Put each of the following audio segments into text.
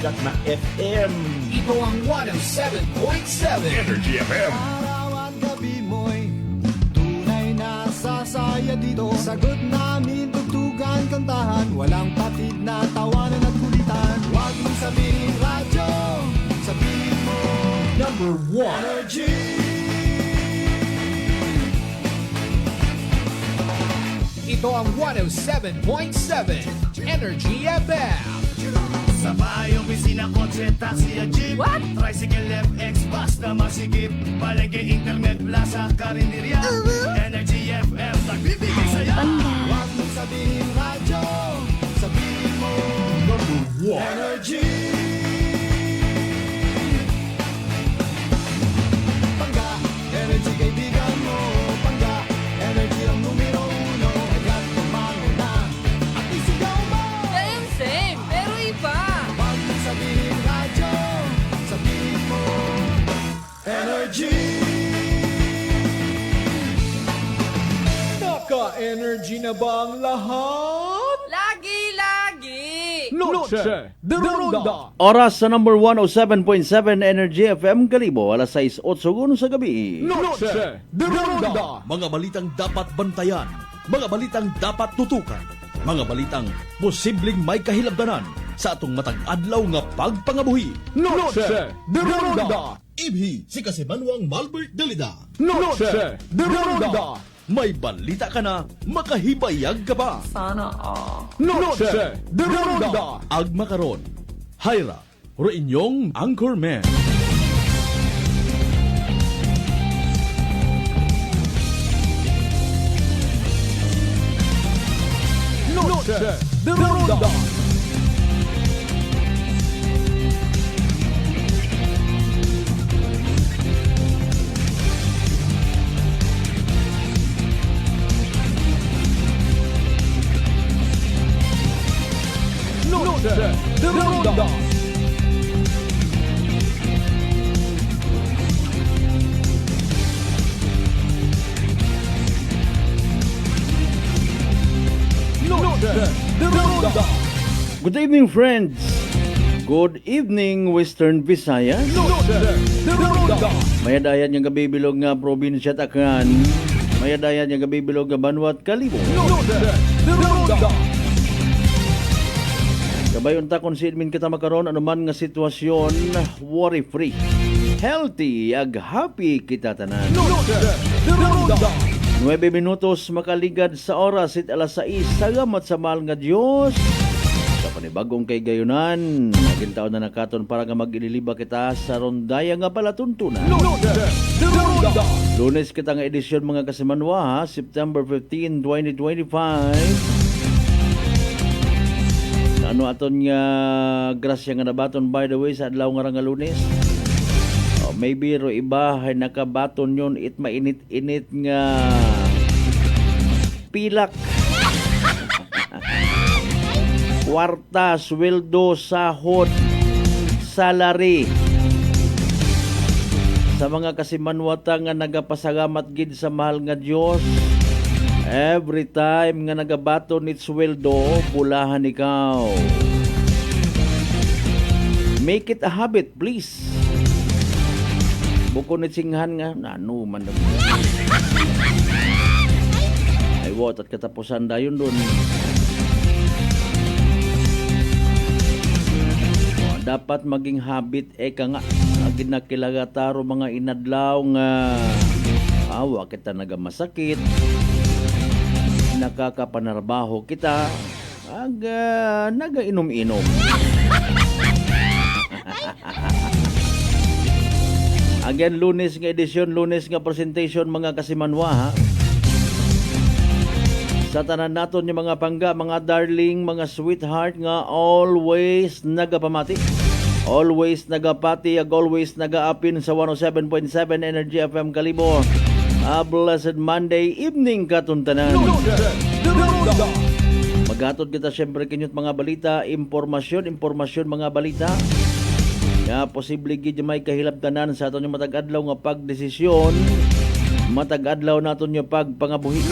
sikat na FM. Ito ang 107.7 Energy FM. Araw at gabi mo'y tunay na sasaya dito. Sagot namin, tugtugan, kantahan, walang patid na tawanan at kulitan. Huwag mong sabihin radyo, sabihin mo Number 1 Energy. Ito ang 107.7 Energy FM. Sa bahay, opisina, kotse, taxi at jeep. What? Tricycle, FX, basta masikip. Palengke, internet, plaza, karinderya. Energy FM, nagbibigay saya. Huwag mong sabihin radyo, sabihin mo Number 1. Energy. Pangga, energy kaibigan mo. Pangga, energy ang numero uno. Agad tumango na at isigaw mo. Same, pero iba. Huwag mong sabihin radyo, sabihin mo Energy. Naka-energy na ba ang lahat? Lagi. Noche de Ronda. Oras sa number 107.7 Energy FM Kalibo, alas 6:08 sa gabi. Noche de Ronda. Mga balitang dapat bantayan. Mga balitang dapat tutukan. Mga balitang posibleng may kahilabdanan sa atong matag adlaw nga pagpangabuhi. Noche de Ronda. Ibhi si Kasimanwang Malbert Dalida. Noche de Ronda. May balita ka na, makahibayag ka ba? Sana all. Noche de Ronda. Agma karon. Hayra, ro inyong Anchorman. Noche de Ronda. Noche de Ronda. Noche de Ronda. Good evening, friends. Good evening, Western Visayas. Noche de Ronda. Mayadayan yung gabibilog nga probinsya Takran. Mayadayan yung gabibilog nga Banwat Kalibo. Noche de Ronda. Kabayon ta kung silmin kita makaroon anuman nga sitwasyon, worry-free. Healthy ag happy kita tanan. Noche de Ronda. 9 minutos makaligad sa oras it alas 6. Salamat sa mahal nga Diyos. Sa panibagong kay gayunan, naging taon na nakaton para nga mag-ililiba kita sa rondaya nga palatuntunan. Noche de Ronda. Lunes kita nga edisyon mga kasimanwa ha, September 15, 2025. Ano aton nga grasya nga nabaton by the way sa adlaw nga Lunes? Maybe ro iba ay nakabaton yon it mainit-init nga pilak. Kwarta, sweldo, sahod, salary. Sa mga kasimanwata nga nagapasagamat gid sa mahal nga Dios. Every time nga nagabaton it sweldo, bulahan ikaw. Make it a habit, please. Bukod nit singhan nga, nano man daw. Ay what at katapusan dayon dun. Dapat maging habit ka nga. Agin na kilagataro mga inadlaw nga awa kita nagamasakit. Nakakapanarbaho kita. Nagainom-inom. Again, Lunes nga edisyon, Lunes nga presentation mga kasimanwa ha. Sa tanan naton yung mga pangga, mga darling, mga sweetheart nga always nagapamati. Always nagapati, always nagaapin sa 107.7 Energy FM Kalibo. A blessed Monday evening katuntanan. Magatod kita syempre kinyot mga balita, impormasyon mga balita. Nga posible gid may kahilabtanan sa aton yung matag-adlaw nga pagdesisyon. Matag-adlaw naton yung pagpangabuhi.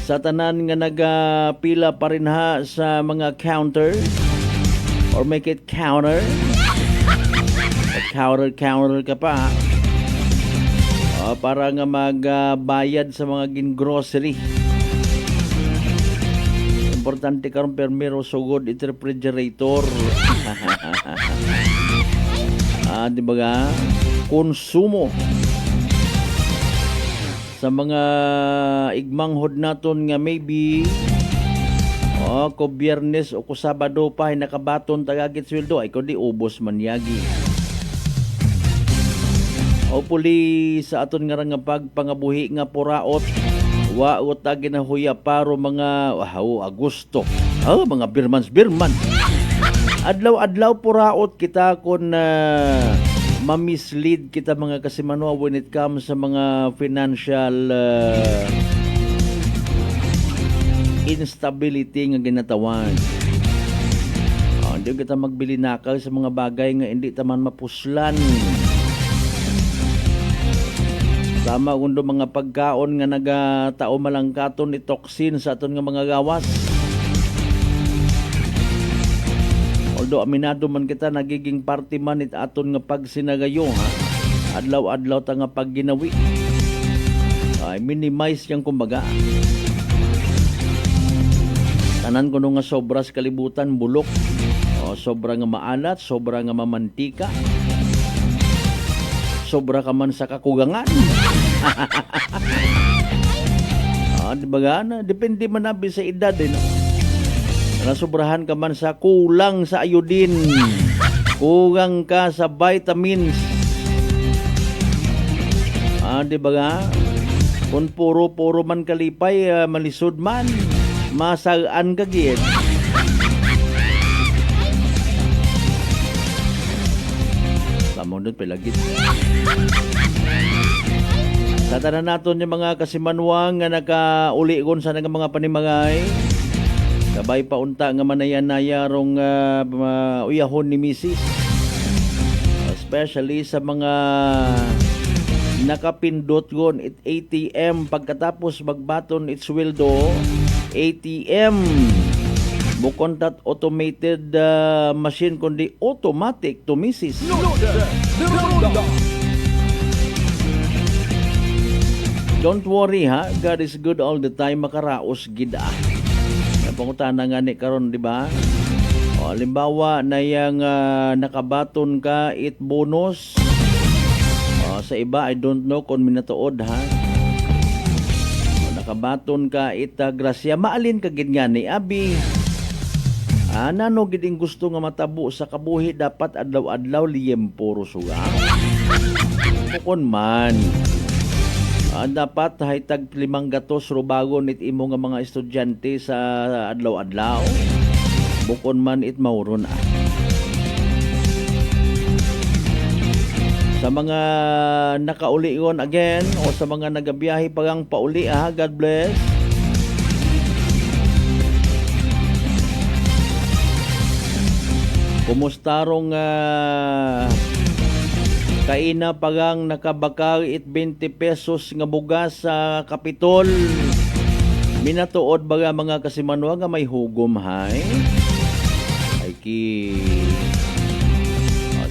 Sa tanan nga nagapila pa rin ha sa mga counter or make it counter. Counter ka pa ha. Para nga magbayad sa mga gin-grocery. Importante karon permero sugod it refrigerator. Di ba ga? Konsumo. Sa mga igmanghod naton nga maybe ko Biyernes o ko Sabado pa ay nakabaton tagagit sweldo ay kundi ubos man yagi. Hopefully sa aton nga nga pagpangabuhi nga puraot wa uta ginahuya paro mga Agosto. Mga birman. Adlaw-adlaw puraot kita kon mamislead kita mga kasimanwa when it comes sa mga financial instability nga ginatawan. Hindi kita magbili nakal sa mga bagay nga hindi taman mapuslan. Tama kundo mga pagkaon nga nagatao malangkaton ni toxin sa aton nga mga gawas. Although aminado man kita nagiging parte man it aton nga pagsinagayo ha. Adlaw-adlaw ta nga pagginawi. Ay minimize yang kumbaga. Tanan kuno nga sobra sa kalibutan bulok. Sobra nga maalat, sobra nga mamantika. Sobra ka man sa kakugangan. Di ba gana? Depende man nabi sa edad no? Nasobrahan ka man sa kulang sa iodine. Kulang ka sa vitamins. Di ba nga? Kung puro man kalipay, malisod man. Masagaan ka gid. Tama doon pilagit. Sa tanan naton yung mga kasimanwang nga nakauligon sa mga panimagay. Kabay pa unta nga manayan-naya rong uyahon ni Mrs. Especially sa mga nakapindot gon it ATM pagkatapos magbaton it sweldo ATM bukon tat automated machine kundi automatic to Mrs. Don't worry ha, God is good all the time, makaraos gid pangutana nga ni karon di ba? Halimbawa na yang nakabaton ka it bonus. Sa iba I don't know kung minatuod ha. Nakabaton ka it grasya maalin ka gid nga ni abi. Nano gid ang gusto nga matabo sa kabuhi dapat adlaw-adlaw liyempo rusuga. Kukon man. Dapat haytag 5 gatos rubagon it imo nga mga estudyante sa adlaw-adlaw. Bukon man it mauron Sa mga nakaulion again o sa mga nagabiyahe pagang pauli God bless. Kumusta rong kaina pagang nakabakag it 20 pesos nga bugas sa Kapitol. Minatuod baga mga kasimanwa nga may hugom hay. Ay ki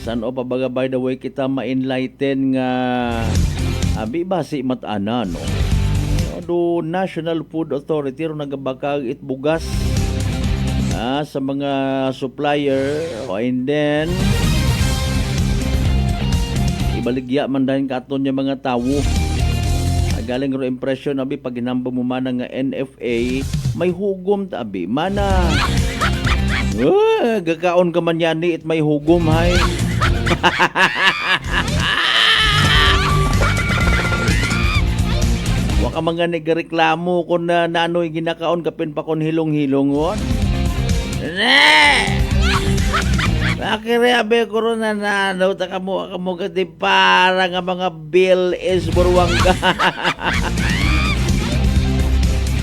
san o pa baga by the way kita ma-enlighten nga abi ba si matana no. Do National Food Authority ro nagabakag it bugas sa mga supplier and then ibaligya man dahil katon yung mga tawo. Galing ro impression abi pag ginamba mo man nga NFA may hugom ta abi mana. Gakaon ka man yan it may hugom hay. Wa ka mga nagreklamo kung nanoy ginakaon kapin pa kon hilong-hilong won. Akire abe ko na nanaw ta kamo kati para nga mga bill is burwang ka.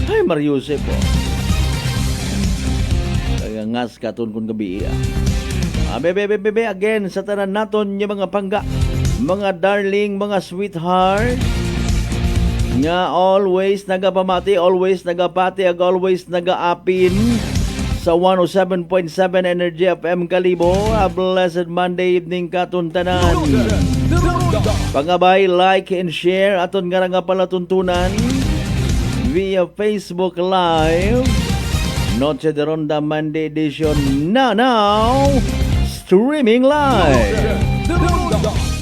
Ay Mariusep po. Kaya ngas katon kun gabi. Bebe again sa tanan naton yung mga pangga, mga darling, mga sweetheart. nga always nagapamati, always nagapati, ag always nagaapin sa 107.7 Energy FM Kalibo. A blessed Monday evening katuntanan. Pangabay, like and share aton nga nga palatuntunan via Facebook Live. Noche de Ronda Monday edition now streaming live.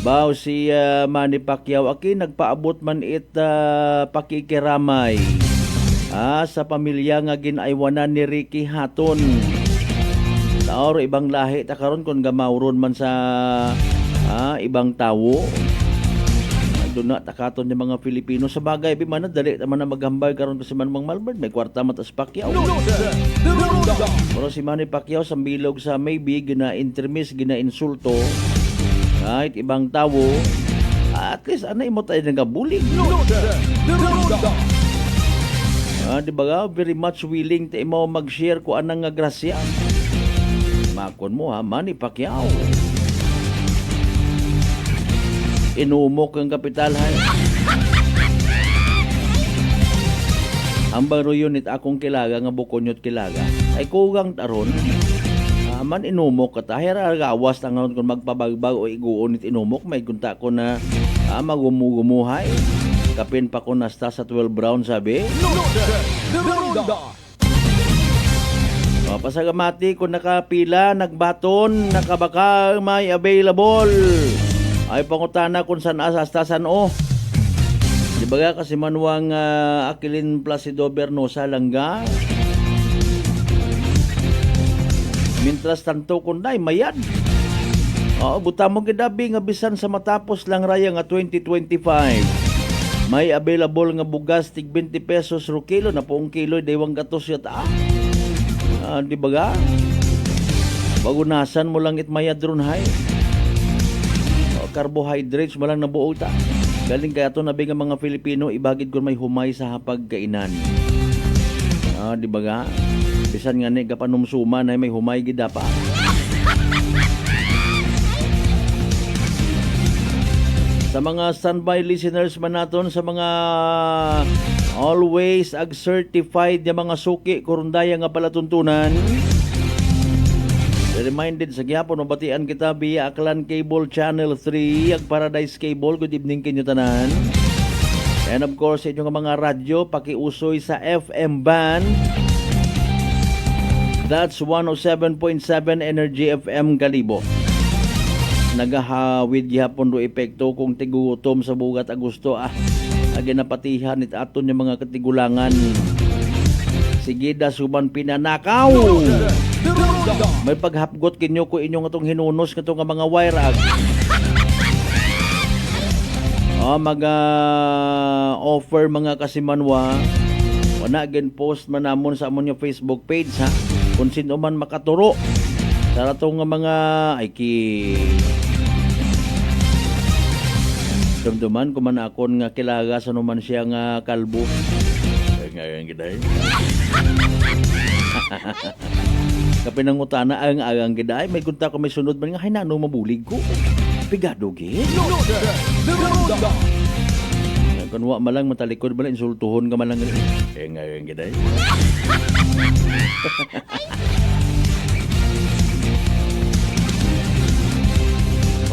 Bao si Manny Pacquiao aki nagpaabot man it pakikiramay sa pamilya nga ginaywanan ni Ricky Hatton. Taor ibang lahi ta karon kon gamawron man sa ibang tawo. Doon na takaton yung mga Pilipino sa bagay man dali naman na maghambay karon kasi man mang Malbert may kwarta matas Pacquiao. Pero si Manny Pacquiao sa bilog sa maybe gina-intermiss, gina-insulto kahit ibang tawo, at least anay mo tayo nagabulig. Di ba nga, very much willing tayo mo mag-share ko anang nga grasya. Makon mo ha, Manny Pacquiao. Inumok ang kapital hay. Ambang royon it akong kilaga nga bukonyot kilaga. Ay kugang taron. Man inumok ka tahir agawas tangon kung magpabagbag o iguon it inumok may gunta ko na magumugumuhay. Kapin pa ko nasta sa 12 round sabi. Pasagamati kung nakapila, nagbaton, nakabaka may available. Ay pangutana kung saan asastasan o. Di ba nga kasi manuang Aquilin Placido Bernosa langga. Mintras tanto kunday mayad. Buta mo gidabi nga bisan sa matapos lang raya nga 2025. May available nga bugas tig 20 pesos ro kilo na poong kilo daywang gatos yata. Di ba ga? Bagunasan mo lang it mayad ron hay. Carbohydrates mo lang nabuo ta. Galing kaya to nabi nga mga Filipino ibagid kun may humay sa hapagkainan. Di ba ga? Bisan nga ni kapanumsuman ay may humay gid pa. Sa mga standby listeners man naton, sa mga always ag certified nga mga suki kurundaya nga palatuntunan. Reminded sa gyapon mabatian kita via Aklan Cable Channel 3 ag Paradise Cable. Good evening kinyo tanan. And of course sa inyong mga radyo pakiusoy sa FM band. That's 107.7 Energy FM Kalibo. Nagahawid yapon do epekto kung tigutom sa bugat Agosto aginapatihan it aton yung mga katigulangan. Sige da suman pinanakaw. May paghapgot kinyo ko inyong atong hinunos kato nga mga wire ag. Offer mga kasimanwa. Wana again post man namon sa amon yung Facebook page ha. Kung sino man makaturo sa ratong mga dumduman kung man akon nga kilaga sa numan siya nga kalbo. Ngayon giday. Kapinangutana ang agang giday may gunta ko may sunod man nga hay nano mabulig ko. Pigado gid. Kunwa malang matalikod bala insultuhon ka malang ngayon giday.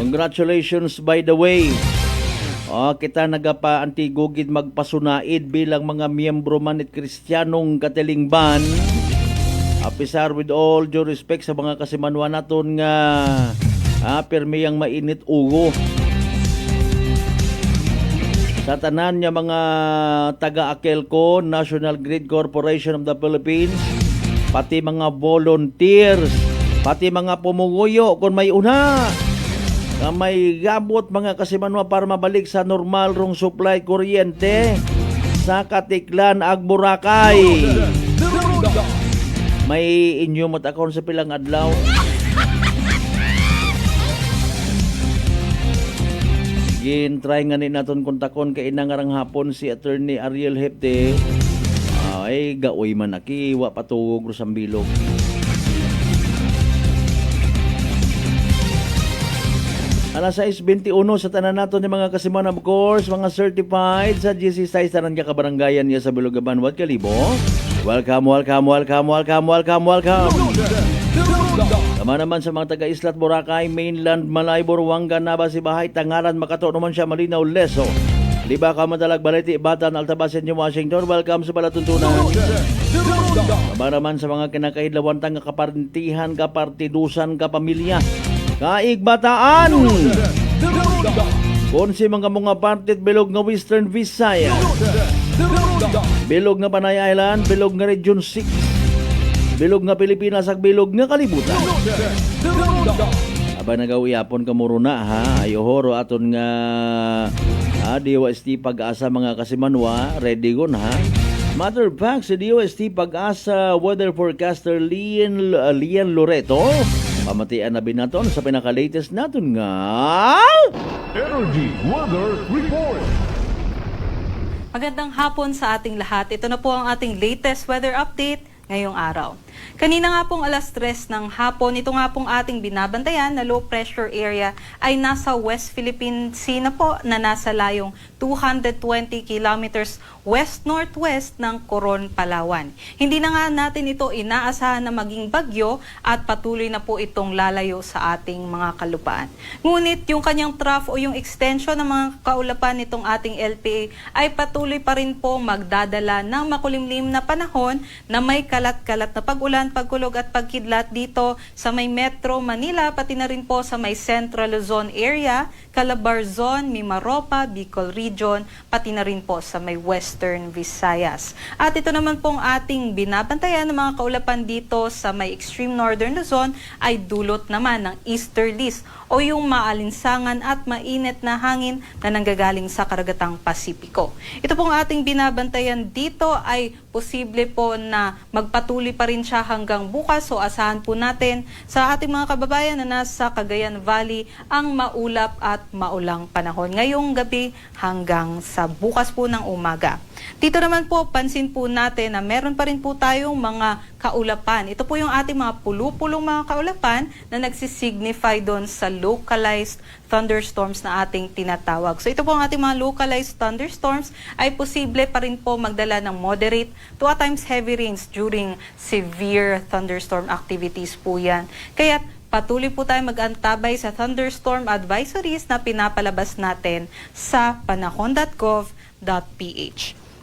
Congratulations by the way. Kita nagapa-antigugid magpasunaid bilang mga miyembro man at Kristiyanong Katilingban. Apisar with all due respect sa mga kasimanwa naton nga permiyang mainit ugo. Sa tanan niya mga taga-Akelco, National Grid Corporation of the Philippines, pati mga volunteers, pati mga pumuguyo kung may una, na may gabot mga kasimanwa para mabalik sa normal rong supply kuryente sa Katiklan ag Boracay. May inyo matakon sa pilang adlaw. Try nga ni naton kontakon kay inangarang hapon si Attorney Ariel Hepte. Ay gaoy man aki wa patugog ro sambilog. Alas 6:21 sa tanan nato ni mga kasiman, of course, mga certified sa GC Size tanan ka kabaranggayan niya sa Bilugaban, Wat Kalibo. Welcome. Tama naman sa mga taga-Islat, Boracay, Mainland, Malay, Buruanga, Nava, Sibahay, Tangaran, Makato, naman siya, Malinaw, Leso. Liba ka Madalag, Balete, Batan, Altabasin, New Washington. Welcome sa Palatuntunan. Tama naman sa mga kinakahidlawantang kapartihan, kapartidusan, kapamilya. Kaigbataan! Konsi mga partit bilog nga Western Visayas, bilog nga Panay Island, bilog nga Region 6, bilog nga Pilipinas ag bilog nga kalibutan. Aba nagawiyapon ka muruna ha, ayohoro aton nga DOST Pag-asa mga kasimanwa, ready gon ha. Matter of fact, si DOST Pag-asa weather forecaster Lian Loreto, pamatian na binaton sa pinaka-latest naton nga Energy Weather Report. Magandang hapon sa ating lahat. Ito na po ang ating latest weather update ngayong araw. Kanina nga pong alas 3 ng hapon, ito nga pong ating binabantayan na low pressure area ay nasa West Philippine Sea na po, na nasa layong 220 kilometers west-northwest ng Coron, Palawan. Hindi na nga natin ito inaasahan na maging bagyo at patuloy na po itong lalayo sa ating mga kalupaan. Ngunit yung kanyang trough o yung extension ng mga kaulapan nitong ating LPA ay patuloy pa rin po magdadala ng makulimlim na panahon na may kalat-kalat na pag-ulan, pagkulog at pagkidlat dito sa may Metro Manila, pati na rin po sa may Central Luzon area, Calabar Zone, Mimaropa, Bicol Region, pati na rin po sa may Western Visayas. At ito naman pong ating binabantayan ng mga kaulapan dito sa may extreme northern Luzon ay dulot naman ng easterlies o yung maalinsangan at mainit na hangin na nanggagaling sa karagatang Pasipiko. Ito pong ating binabantayan dito ay posible po na magpatuloy pa rin siya hanggang bukas, so asahan po natin sa ating mga kababayan na nasa Cagayan Valley ang maulap at maulang panahon ngayong gabi hanggang sa bukas po ng umaga. Dito naman po, pansin po natin na meron pa rin po tayong mga kaulapan. Ito po yung ating mga pulu-pulong mga kaulapan na nagsisignify doon sa localized thunderstorms na ating tinatawag. So ito po ang ating mga localized thunderstorms ay posible pa rin po magdala ng moderate to at times heavy rains during severe thunderstorm activities po yan. Kaya patuloy po tayo mag-antabay sa thunderstorm advisories na pinapalabas natin sa panahon.gov.ph.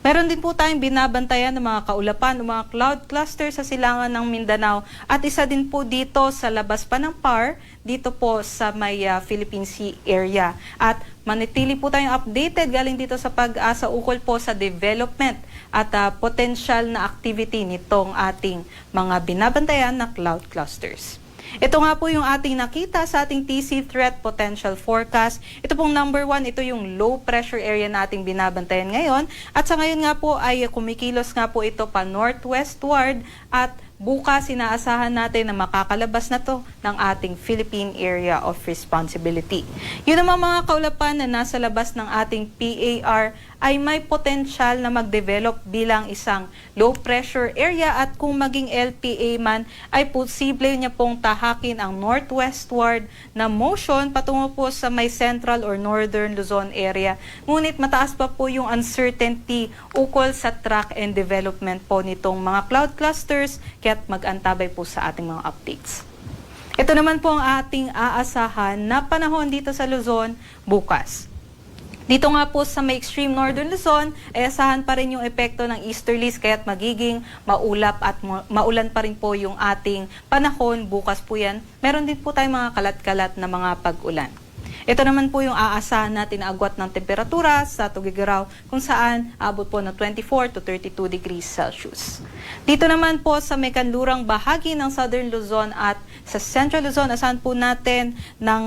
Meron din po tayong binabantayan ng mga kaulapan o mga cloud cluster sa silangan ng Mindanao at isa din po dito sa labas pa ng PAR, dito po sa may Philippine Sea area. At manitili po tayong updated galing dito sa Pag-asa ukol po sa development at potential na activity nitong ating mga binabantayan na cloud clusters. Ito nga po yung ating nakita sa ating TC Threat Potential Forecast. Ito pong number 1, ito yung low pressure area na ating binabantayan ngayon. At sa ngayon nga po ay kumikilos nga po ito pa northwestward at bukas inaasahan natin na makakalabas na to ng ating Philippine Area of Responsibility. Yun naman mga kaulapan na nasa labas ng ating PAR ay may potensyal na mag-develop bilang isang low pressure area at kung maging LPA man ay posible niya pong tahakin ang northwestward na motion patungo po sa may central or northern Luzon area. Ngunit mataas pa po yung uncertainty ukol sa track and development po nitong mga cloud clusters, kaya't mag-antabay po sa ating mga updates. Ito naman po ang ating aasahan na panahon dito sa Luzon bukas. Dito nga po sa may extreme northern Luzon, ay asahan pa rin yung epekto ng easterlies kaya't magiging maulap at maulan pa rin po yung ating panahon bukas po yan. Meron din po tayong mga kalat-kalat na mga pag-ulan. Ito naman po yung aasahan natin na agwat ng temperatura sa Tugigaraw kung saan abot po ng 24 to 32 degrees Celsius. Dito naman po sa may kanlurang bahagi ng Southern Luzon at sa Central Luzon, asahan po natin ng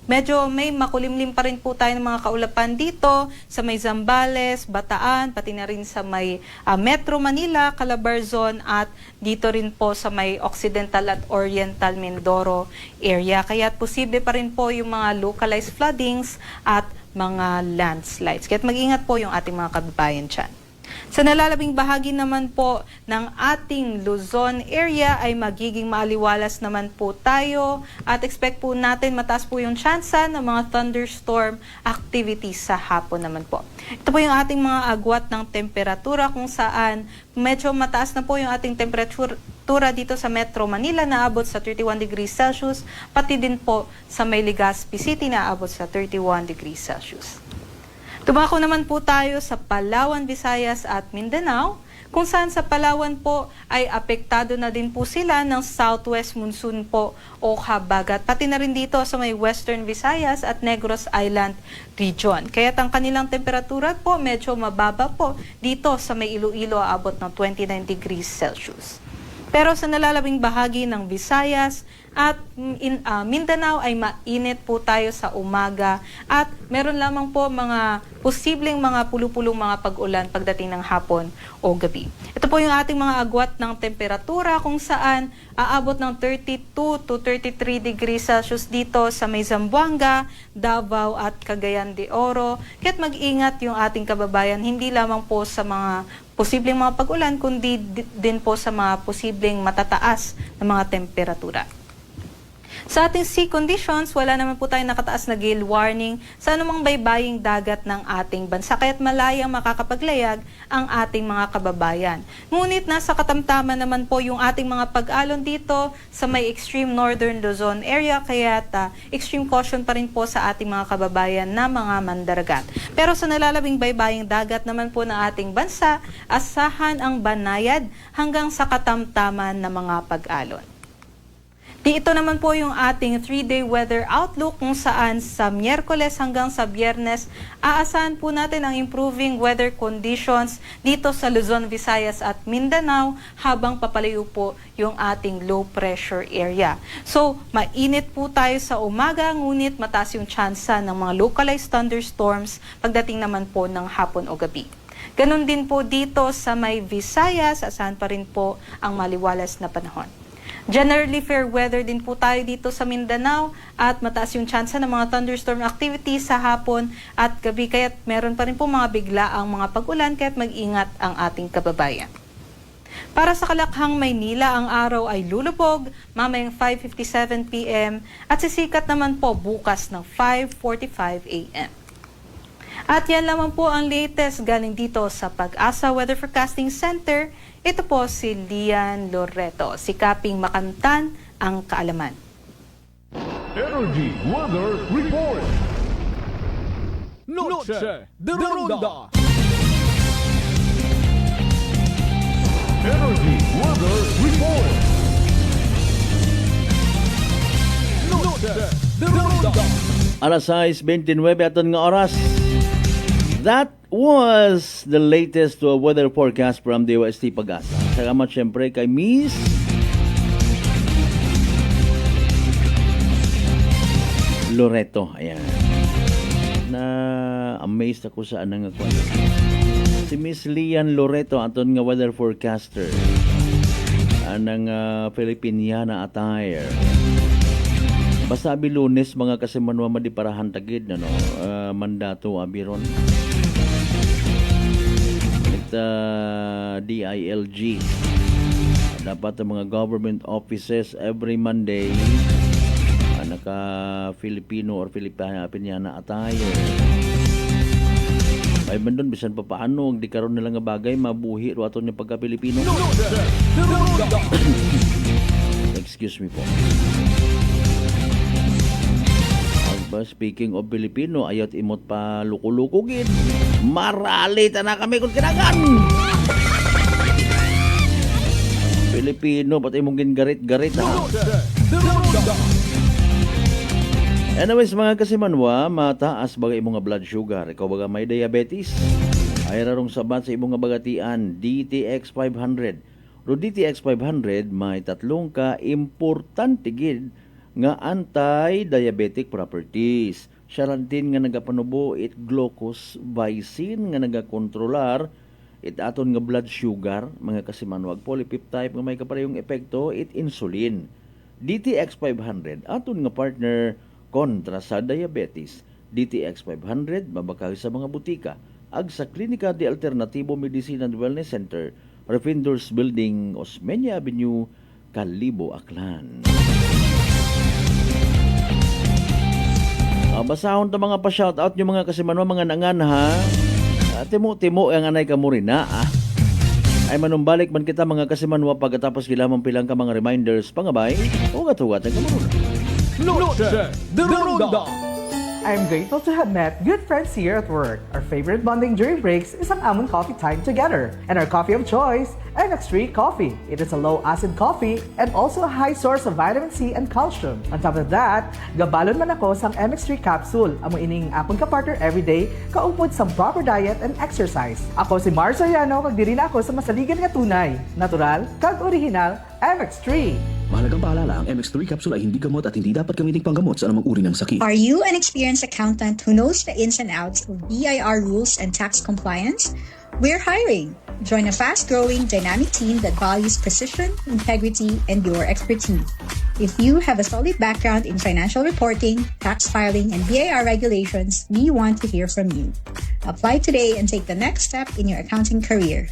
medyo may makulimlim pa rin po tayo ng mga kaulapan dito sa may Zambales, Bataan, pati na rin sa may Metro Manila, Calabar Zone at dito rin po sa may Occidental at Oriental Mindoro area. Kaya posible pa rin po yung mga localized floodings at mga landslides. Kaya mag-ingat po yung ating mga kababayan dyan. Sa nalalabing bahagi naman po ng ating Luzon area ay magiging maaliwalas naman po tayo at expect po natin mataas po yung tsansa ng mga thunderstorm activities sa hapon naman po. Ito po yung ating mga agwat ng temperatura kung saan medyo mataas na po yung ating temperatura dito sa Metro Manila na abot sa 31 degrees Celsius, pati din po sa may Legazpi City na abot sa 31 degrees Celsius. Tumako naman po tayo sa Palawan, Visayas at Mindanao, kung saan sa Palawan po ay apektado na din po sila ng southwest monsoon po o habagat. Pati na rin dito sa may Western Visayas at Negros Island region. Kaya ang kanilang temperatura po medyo mababa po dito sa may Iloilo abot ng 29 degrees Celsius. Pero sa nalalabing bahagi ng Visayas at Mindanao ay mainit po tayo sa umaga at meron lamang po mga posibleng mga pulupulong mga pag-ulan pagdating ng hapon o gabi. Ito po yung ating mga agwat ng temperatura kung saan aabot ng 32 to 33 degrees Celsius dito sa may Zamboanga, Davao at Cagayan de Oro. Kaya't mag-ingat yung ating kababayan hindi lamang po sa mga posibleng mga pag-ulan kundi din po sa mga posibleng matataas na mga temperatura. Sa ating sea conditions, wala naman po tayong nakataas na gale warning sa anumang baybaying dagat ng ating bansa. Kaya't malayang makakapaglayag ang ating mga kababayan. Ngunit nasa katamtaman naman po yung ating mga pag-alon dito sa may extreme northern Luzon area. Kaya't extreme caution pa rin po sa ating mga kababayan na mga mandaragat. Pero sa nalalabing baybaying dagat naman po ng ating bansa, asahan ang banayad hanggang sa katamtaman na mga pag-alon. Ito naman po yung ating 3-day weather outlook kung saan sa Miyerkules hanggang sa Biyernes, aasahan po natin ang improving weather conditions dito sa Luzon, Visayas at Mindanao habang papalayo po yung ating low pressure area. So, mainit po tayo sa umaga ngunit mataas yung tsansa ng mga localized thunderstorms pagdating naman po ng hapon o gabi. Ganon din po dito sa may Visayas, asahan pa rin po ang maliwalas na panahon. Generally fair weather din po tayo dito sa Mindanao at mataas yung tsansa ng mga thunderstorm activities sa hapon at gabi kaya't meron pa rin po mga biglaang mga pag-ulan kaya't mag-ingat ang ating kababayan. Para sa Kalakhang, Maynila, ang araw ay lulubog mamayang 5:57 p.m. at sisikat naman po bukas ng 5:45 a.m. At yan lamang po ang latest galing dito sa Pag-asa Weather Forecasting Center. Ito po si Lian Loreto, sikaping makamtan ang kaalaman. Energy Weather Report. Noche de Ronda. Energy Weather Report. Noche de Ronda. Alas 6:29 aton nga oras. That was the latest weather forecast from the DOST Pag-asa. Salamat siyempre kay Miss Loreto. Ayan. Na-amazed ako sa anang ako. Si Miss Lian Loreto, aton nga weather forecaster. Anang Filipiniana attire. Basta abi Lunes mga kasimanwa madiparahan tagid no mandato abiron. DILG dapat ang mga government offices every Monday naka Filipino or Filipiniana attire. Ay man doon bisan pa paano di karon nila nga bagay mabuhi ro aton yung pagka Pilipino. Excuse me po. Speaking of Filipino, ayot imot pa lukulukugin. Maralita na kami kung kinagan. Filipino, pati mong gingarit-garit ha. Anyways, mga kasimanwa, mataas bagay imong blood sugar. Ikaw baga may diabetes. Ay rarong sabat sa imong bagatian, DTX 500. Ro DTX 500, may tatlong ka importante gid nga anti-diabetic properties. Siarantin nga nagapanubo it glucose vicin nga nagakontrolar it aton nga blood sugar, mga kasimanwag polypeptide nga may kaparehong epekto it insulin. DTX 500 aton nga partner kontra sa diabetes. DTX 500 mabakag sa mga butika ag sa Klinika de Alternativo Medicine and Wellness Center, Refinders Building, Osmeña Avenue, Kalibo, Aklan. Basahon ta mga pa-shoutout yung mga kasimanwa mga nangan ha. Timo-timo ang anay ka mo rin na ay manumbalik man kita mga kasimanwa pagkatapos kilamang pilang ka mga reminders pangabay o katuwat ang kamaruna. Noche de Ronda. I'm grateful to have met good friends here at work. Our favorite bonding during breaks is ang amon coffee time together. And our coffee of choice, MX3 Coffee. It is a low-acid coffee and also a high source of vitamin C and calcium. On top of that, gabalon man ako sa MX3 capsule. Amo ining apon ka partner everyday, kaupod sa proper diet and exercise. Ako si Mars Soriano, magdiri na ako sa masaligan nga tunay, natural, kag original, MX3. Mahalagang paalala, ang MX3 capsule ay hindi gamot at hindi dapat gamitin panggamot sa anumang uri ng sakit. Are you an experienced accountant who knows the ins and outs of BIR rules and tax compliance? We're hiring. Join a fast-growing, dynamic team that values precision, integrity, and your expertise. If you have a solid background in financial reporting, tax filing, and BIR regulations, we want to hear from you. Apply today and take the next step in your accounting career.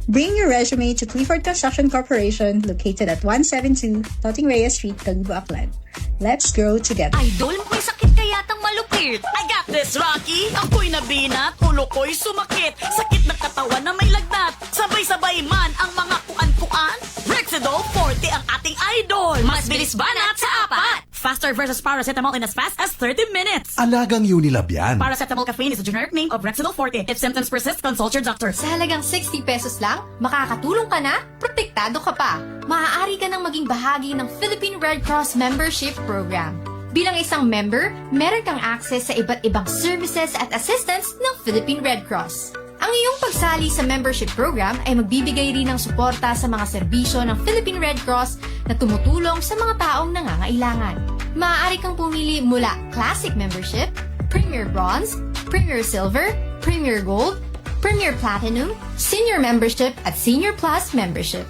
Bring your resume to Clifford Construction Corporation located at 172 Toting Reyes Street, Kalibo, Aklan. Let's grow together. Idol, may sakit kaya tang malupit. I got this, Rocky. Ako'y nabinat, ulo ko'y sumakit. Sakit ng katawan na may lagnat. Sabay-sabay man ang mga kuan-kuan. Rexidol Forte ang ating idol. Mas bilis banat sa apat. Faster versus paracetamol in as fast as 30 minutes. Alagang Unilab yan. Paracetamol caffeine is a generic name of Rexidol Forte. If symptoms persist, consult your doctor. Sa halagang 60 pesos lang, makakatulong ka na, protektado ka pa. Maaari ka nang maging bahagi ng Philippine Red Cross Membership Program. Bilang isang member, meron kang access sa iba't ibang services at assistance ng Philippine Red Cross. Ang iyong pagsali sa membership program ay magbibigay rin ng suporta sa mga serbisyo ng Philippine Red Cross na tumutulong sa mga taong nangangailangan. Maaari kang pumili mula Classic Membership, Premier Bronze, Premier Silver, Premier Gold, Premier Platinum, Senior Membership at Senior Plus Membership.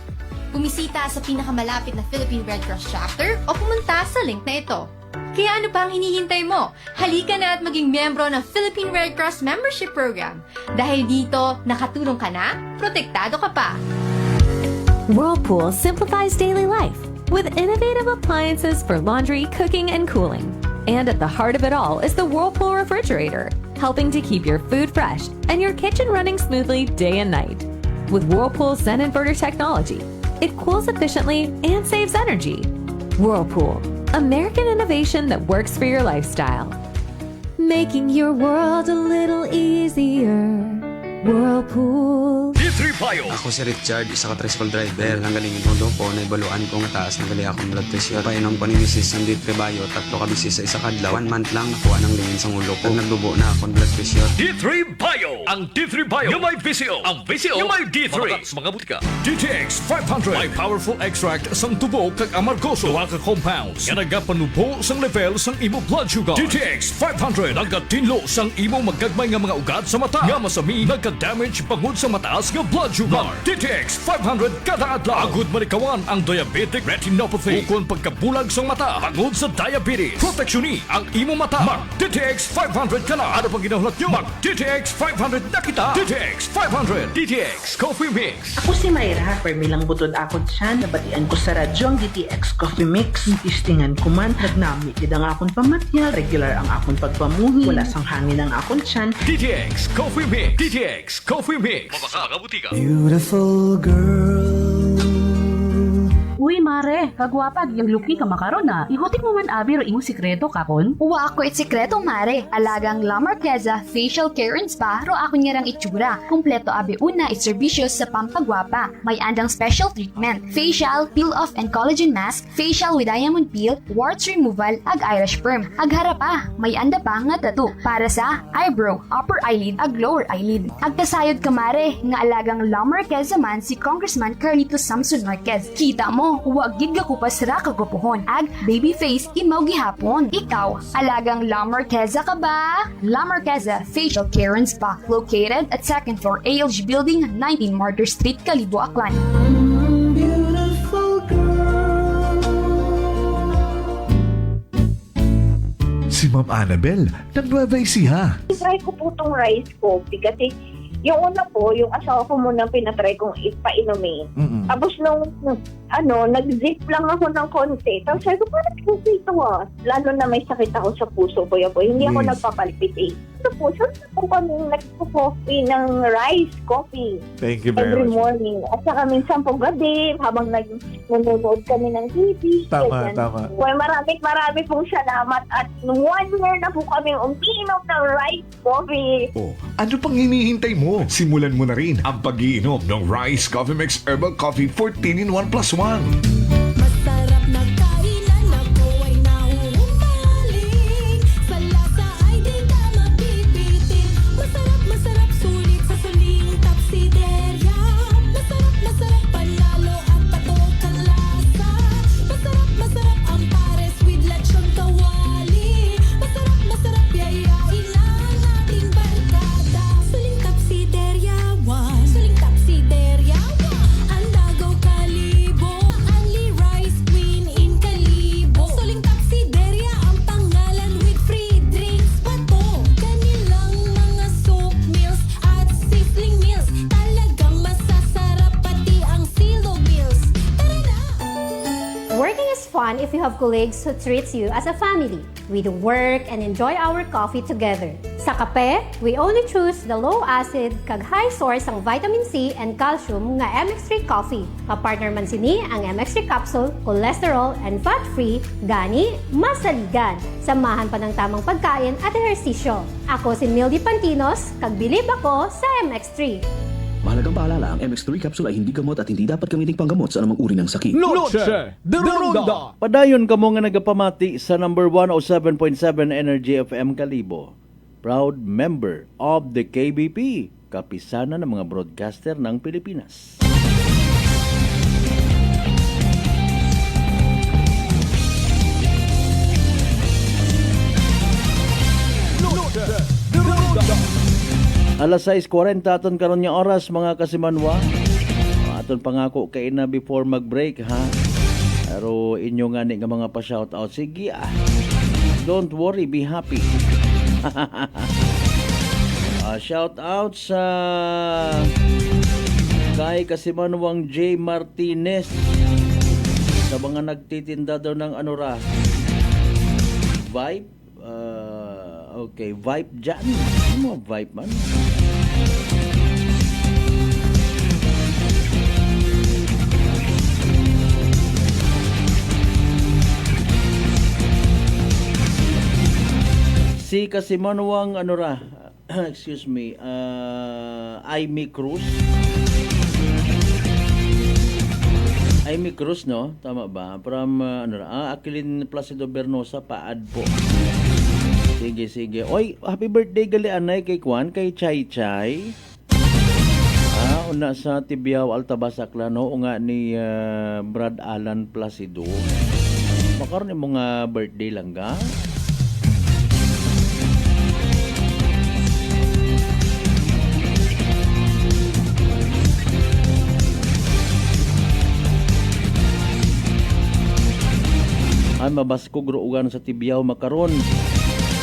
Bumisita sa pinakamalapit na Philippine Red Cross chapter o pumunta sa link na ito. Kaya ano pa ang hinihintay mo? Halika na at maging miyembro ng Philippine Red Cross Membership Program. Dahil dito, nakatulong ka na, protektado ka pa. Whirlpool simplifies daily life with innovative appliances for laundry, cooking, and cooling. And at the heart of it all is the Whirlpool refrigerator, helping to keep your food fresh and your kitchen running smoothly day and night. With Whirlpool's Zen inverter technology, it cools efficiently and saves energy. Whirlpool, American innovation that works for your lifestyle. Making your world a little easier. Whirlpool. D3 Bio. Ako si Richard, isa ka tricycle driver. Ang galing ulo ko, naibaluan ko nga taas ng gali akong blood pressure. Painom ko ni Mrs. ng D3 Bio, 3 ka bisis sa isa kadlaw. 1 month lang nakuha ng lingin sa ulo ko. Nagdubo na akong blood pressure. D3 Bio. Ang D3 Bio yung may VCO. Ang VCO yung may D3. Mga butika. DTX 500. May powerful extract sang tubo kag amargoso. Duha ka compounds. Nga nagapanubo sang level sang imo blood sugar. DTX 500. Nagatinlo sang imo magagmay nga mga ugat sa mata. Nga masami nagka-damage pangod sa mataas nga blood sugar. DTX 500 kada adlaw. Agud manikawan ang diabetic retinopathy. Ukon pagkabulag sang mata pangod sa diabetes. Proteksyon ni ang imo mata. Mag DTX 500 ka na. Ano pang ginahulat nyo? Mag DTX 500 na kita. DTX 500. DTX Coffee Mix. Ako si Mayra, permilang butod akon siya. Nabatian ko sa radyo ang DTX Coffee Mix. Tistingan ko man, nagnami gid ang akon pamatya. Regular ang akon pagpamuhi. Wala sang hangin ang akon tiyan. DTX Coffee Mix. DTX Coffee Mix. Mabaka butika. Beautiful girl. Uy, mare, kagwapag, yung luki ka makaron na. Ihutik mo man abi ro imong sikreto kakon. Uwa ako it sikreto, mare. Alagang La Marqueza Facial Care and Spa, ro ako niyarang itsura. Kumpleto abi una itserbisyo sa pampagwapa. May andang special treatment. Facial, peel-off and collagen mask, facial with diamond peel, warts removal, ag eyelash perm. Ag harapa, may anda pa nga tattoo. Para sa eyebrow, upper eyelid, ag lower eyelid. Ag kasayod ka, mare, nga alagang La Marqueza man si Congressman Carlito Samson Marquez. Kita mo, huwag gid ka kupas ra kagupuhon. Ag baby face imaw gihapon. Ikaw, alagang La Marqueza ka ba? La Marqueza Facial Care and Spa, located at 2nd floor ALG Building, 19 Martyr Street, Kalibo, Aklan. Beautiful girl. Si Ma'am Annabel, nag-Nueva Ecija. Try ko po itong rice coffee kasi Yung una po, yung asawa ko muna pinatry kong ipainumin. Tapos nung nag-zip lang ako ng konti. Tapos sabi ko, parang kasi ito Lalo na may sakit ako sa puso, Kuya Boy. Hindi ako nagpapalpit eh. Ito po, saan po kami nagpo-coffee ng rice coffee. Thank you very every much. morning. At saka minsan po gabi, habang nanonood kami ng TV. Tama, ganyan. tama. Well, marami pong salamat. At 1 year na po kami umiinom ng rice coffee. Oh, ano pang hinihintay mo? Simulan mo na rin ang pag-iinom ng Rice Coffee Mix Herbal Coffee 14-in-1 + 1. Masarap na kainan, ako ay nahuhumaling. Sa lasa ay di ka mabibitin. Masarap, sulit sa suling Tapsideria. Masarap, panalo at patok ang lasa. Masarap, ang pares with lechon kawali. Masarap, yayain na nating barkada. Suling Tapsideria 1. Suling Tapsideria 1. Ang Dagaw Kalibo. Only rice queen in Kalibo. Suling Tapsideria ang pangalan with free drinks pa to. Kanilang mga soup meals at sizzling meals. Talagang masasarap pati ang silo meals. Tara na! Working is fun if you have colleagues who treats you as a family. We do work and enjoy our coffee together. Sa kape, we only choose the low-acid kag high source ang vitamin C and calcium nga MX3 coffee. Kapartner man sini ang MX3 capsule, cholesterol and fat-free, gani, masaligan. Samahan pa ng tamang pagkain at ehersisyo. Ako si Mildy Pantinos, kag bilib ako sa MX3. Mahalagang paalala, ang MX3 capsule ay hindi gamot at hindi dapat gamiting panggamot sa anumang uri ng sakit. Noche de Ronda. Padayon kamo nga nagapamati sa number 107.7 Energy FM Kalibo. Proud member of the KBP, kapisanan ng mga broadcaster ng Pilipinas. Noche de Ronda. Alas 6:40 aton karon nga oras mga kasimanwa. Aton pangako kay na before mag-break ha. Pero inyo nga ni nga mga pa-shout out. Sige Don't worry, be happy. Shout out sa kay kasimanwang J. Martinez sa mga nagtitinda daw ng Vibe. Okay, Vibe dyan. Ano mo Vibe man? Si Kasimanwang excuse me, Aimee Cruz. Aimee Cruz, no? Tama ba? From, Aquilin Placido Bernosa, Paad po. Sige. Oy, happy birthday gali anay kay Kwan, kay Chay Chay. Una sa Tibiao, Altabas, Aklano, o nga ni Brad Alan Placido. Makaroon yung mga birthday lang ga? Ay mabaskog ruugan sa Tibiao makaron.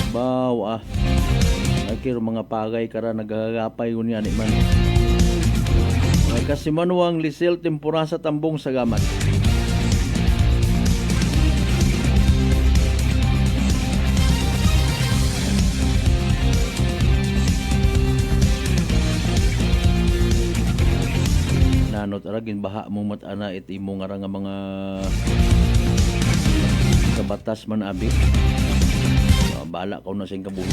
Baw Nakiro mga pagay kara nagagapay unya ni man. Kasimanwang Lisel Tempura sa Tambong Sagamat. Nanot aragin baha mo matana it imo nga mga sa batas man abi. Bala ko na sing kabuhi.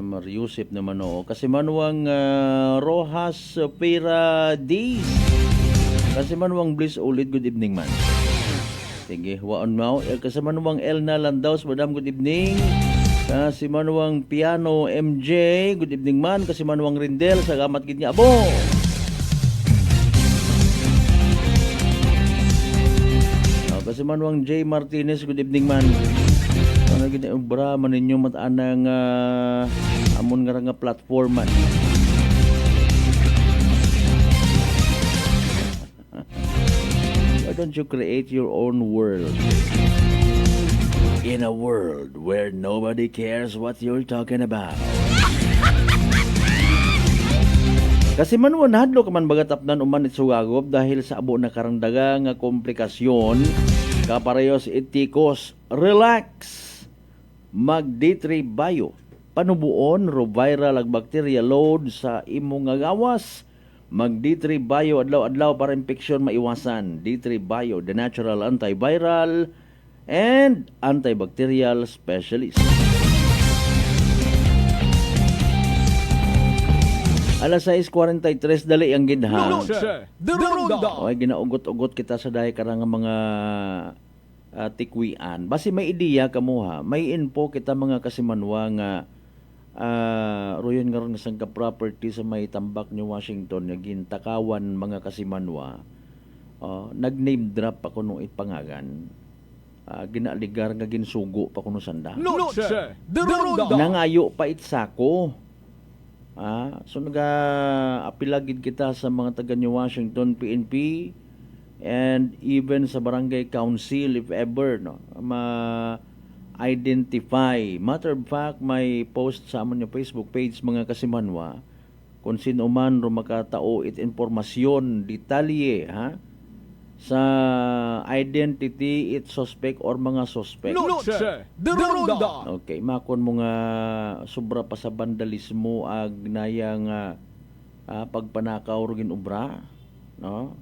Mariusip naman o. Kasi manuwang Rojas Pera Diz. Kasi manuwang Bliss ulit. Good evening man. Sige, waon mo. Kasi manuwang Elna Landaus. Madam, good evening. Kasi manuwang Piano MJ. Good evening man. Kasi manuwang Rindel. Sagamat gid niya. Abo! Kasi manuwang J. Martinez, good evening man. Ano ginaubra man ninyo matanang amon nga platform man. Why don't you create your own world? In a world where nobody cares what you're talking about. Kasi man wanadlo ka man bagatapnan uman itsugagop dahil sa abo na karangdaga nga komplikasyon kaparehos itikos. Relax. Mag D3 Bio. Panubuon ro viral ag bacteria load sa imong nga gawas. Mag D3 Bio adlaw-adlaw para infeksyon maiwasan. D3 Bio, the natural antiviral and antibacterial specialist. Alas 6:43 dali ang gidha. Oy ginaugot-ugot kita sa dahi karang mga tikwian. Basi may ideya kamo ha. May info kita mga kasimanwa nga royon nga ron isang ka-property sa may tambak ni Washington nga gintakawan mga kasimanwa. Nag-name drop ako nung ipangagan. Ginaligar nga ginsugo pa kuno sanda. Nangayo pa itsako. So nag-apilagid kita sa mga taga New Washington PNP and even sa barangay council if ever ma-identify. Matter of fact, may post sa amon yung Facebook page mga kasimanwa kung sino man ro makatao it informasyon detalye sa identity it suspect or mga suspect. Okay, makon mo nga sobra pa sa vandalismo ag nayang pagpanakaw ro ginubra, no?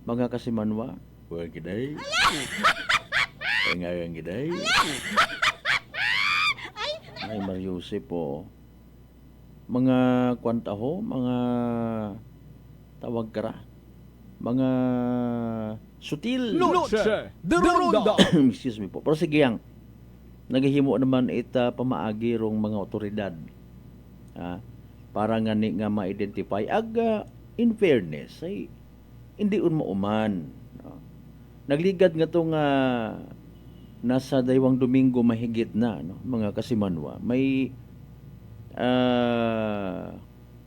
Mga kasimanwa, wa giday. Ngayon giday. Ay Mariusip po. Mga kwantaho, mga tawag kara. Mga sutil. Excuse me po. Pero sige yang naghihimo naman ita pamaagi rong mga otoridad. Para nga ni nga ma-identify in fairness ay hindi mauman. Nagligad nga to nga nasa daywang Domingo mahigit na mga kasimanwa. May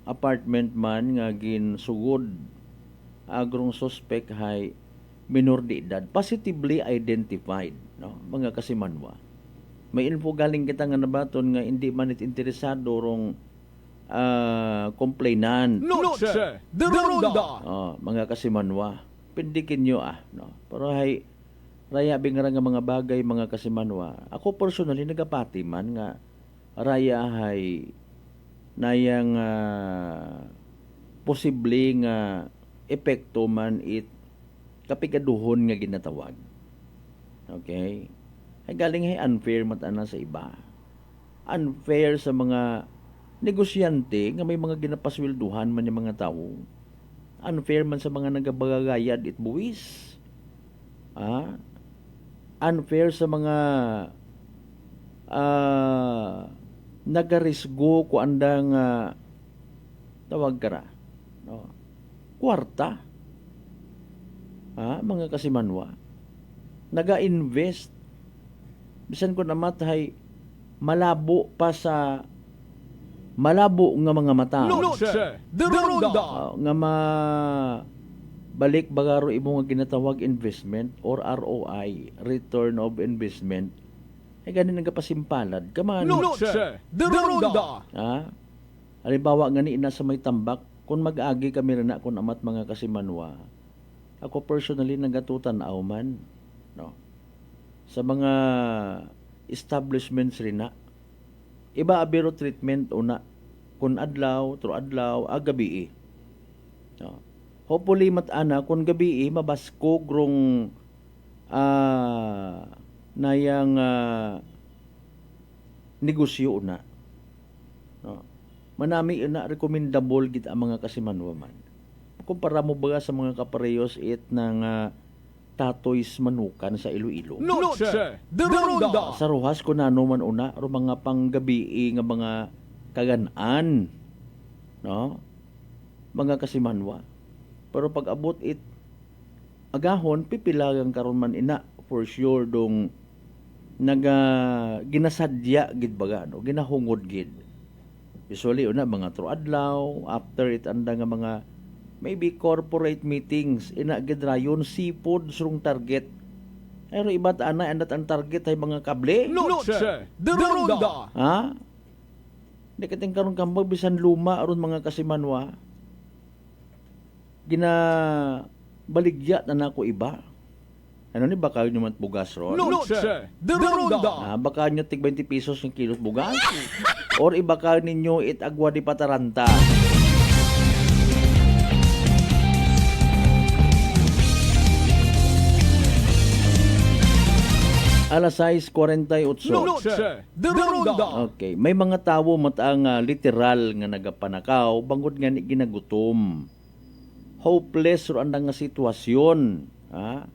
apartment man nga ginsugod agrong suspect hay minor de edad positively identified mga kasimanwa. May info galing kita nga nabaton nga hindi man it interesado rong complainant. Mga kasimanwa, pindikin nyo pero hay raya bingara nga mga bagay mga kasimanwa. Ako personally nagapati man nga raya hay nayang posible nga epekto man it kapigaduhon nga ginatawag. Okay? Ay galing hay unfair matana sa iba. Unfair sa mga negosyante nga may mga ginapaswelduhan man yung mga tao. Unfair man sa mga nagabagagayad it buwis. Unfair sa mga nagarisgo ko andang tawag kara. Kwarta. Mga kasimanwa. Naga-invest. Bisan ko namat hay malabo pa sa malabo nga mga mata. Nga balik bagaro imo nga ginatawag investment or ROI, return of investment. Ay ganin nagapasimpalad kaman. Halimbawa nga ni ina sa may tambak kung mag-agi kami rin kung amat mga kasimanwa. Ako personally nagatutan man sa mga establishments rin iba abiro treatment una kun adlaw tro adlaw gabi. Hopefully matana kun gabi mabasko grong nayang negosyo na. Manami na recommendable gid ang mga kasimanwa man. Kumpara mo ba sa mga kaparehos ng tatoys manukan sa Iloilo? Sa Rojas ko na man una ro mga panggabi nga mga kagan-an, mga kasimanwa. Pero pag abot agahon pipilagang karon man ina for sure dong ginasadya gid baga ginahungod gid. Usually una mga adlaw after it anda nga mga maybe corporate meetings ina gid rayon seafood surong target Pero iba taanay andat ang target ay mga kable. Noche de Ronda. Ha? Di kating karon kambag bisan luma aron mga kasimanwa. Gina baligya na nako iba. Ano ni baka nyo man bugas ron? Noche de Ronda. Baka nyo tig 20 pesos yung kilos bugas? Or iba ka ninyo itagwa di pataranta? Alas 6:48. Noche de Ronda. Okay, may mga tawo matang literal nga nagapanakaw bangod nga ni ginagutom. Hopeless ro andang nga sitwasyon, ha?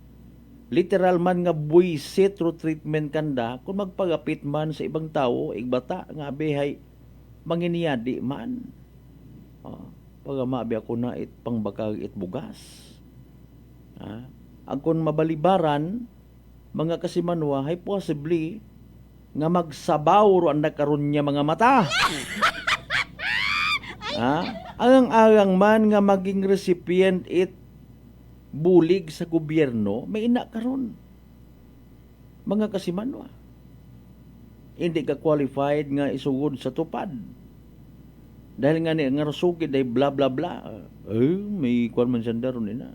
Literal man nga buisit ro treatment kanda kung magpagapit man sa ibang tawo, igbata nga abehay manginiyadi man. Pagamabi ako na it pangbakag it bugas. Ha? Agkon mabalibaran mga kasimanwa, hay possibly nga magsabaw ro ang nakaroon niya mga mata. Ang man nga maging recipient it bulig sa gobyerno, may ina karon. Mga kasimanwa. Hindi ka qualified nga isugod sa tupad. Dahil nga ni nga rasugid ay bla bla bla. May kwan man siya daron ina.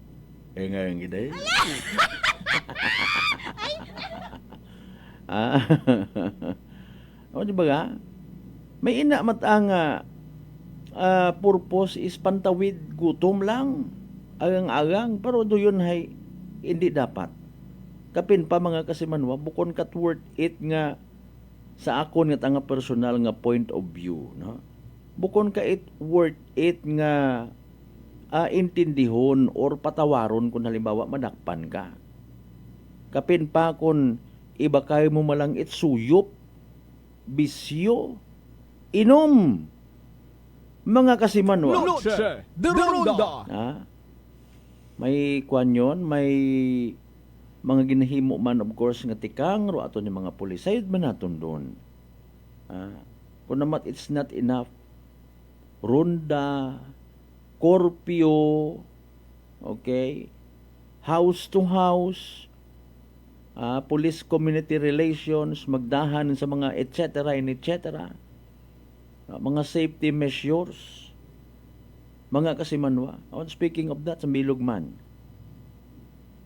Nga yung giday. O di ba ga? May ina matang purpose is pantawid gutom lang. Agang-agang pero doon hay hindi dapat. Kapin pa mga kasimanwa bukon kat worth it nga sa akon nga tanga personal nga point of view, no? Bukon ka it worth it nga intindihon or patawaron kung halimbawa madakpan ka. Kapin pa kung iba kayo mo malang suyop, bisyo, inom. Mga kasimanwa. Noche de Ronda. May kwan yun, may mga ginahimo man of course nga tikang ro ato ni mga pulis. Sayod man naton doon. Kung naman it's not enough, ronda, korpyo, okay, house to house, police community relations, magdahan sa mga etc. and etc. Mga safety measures, mga kasimanwa. Speaking of that, sa bilog man,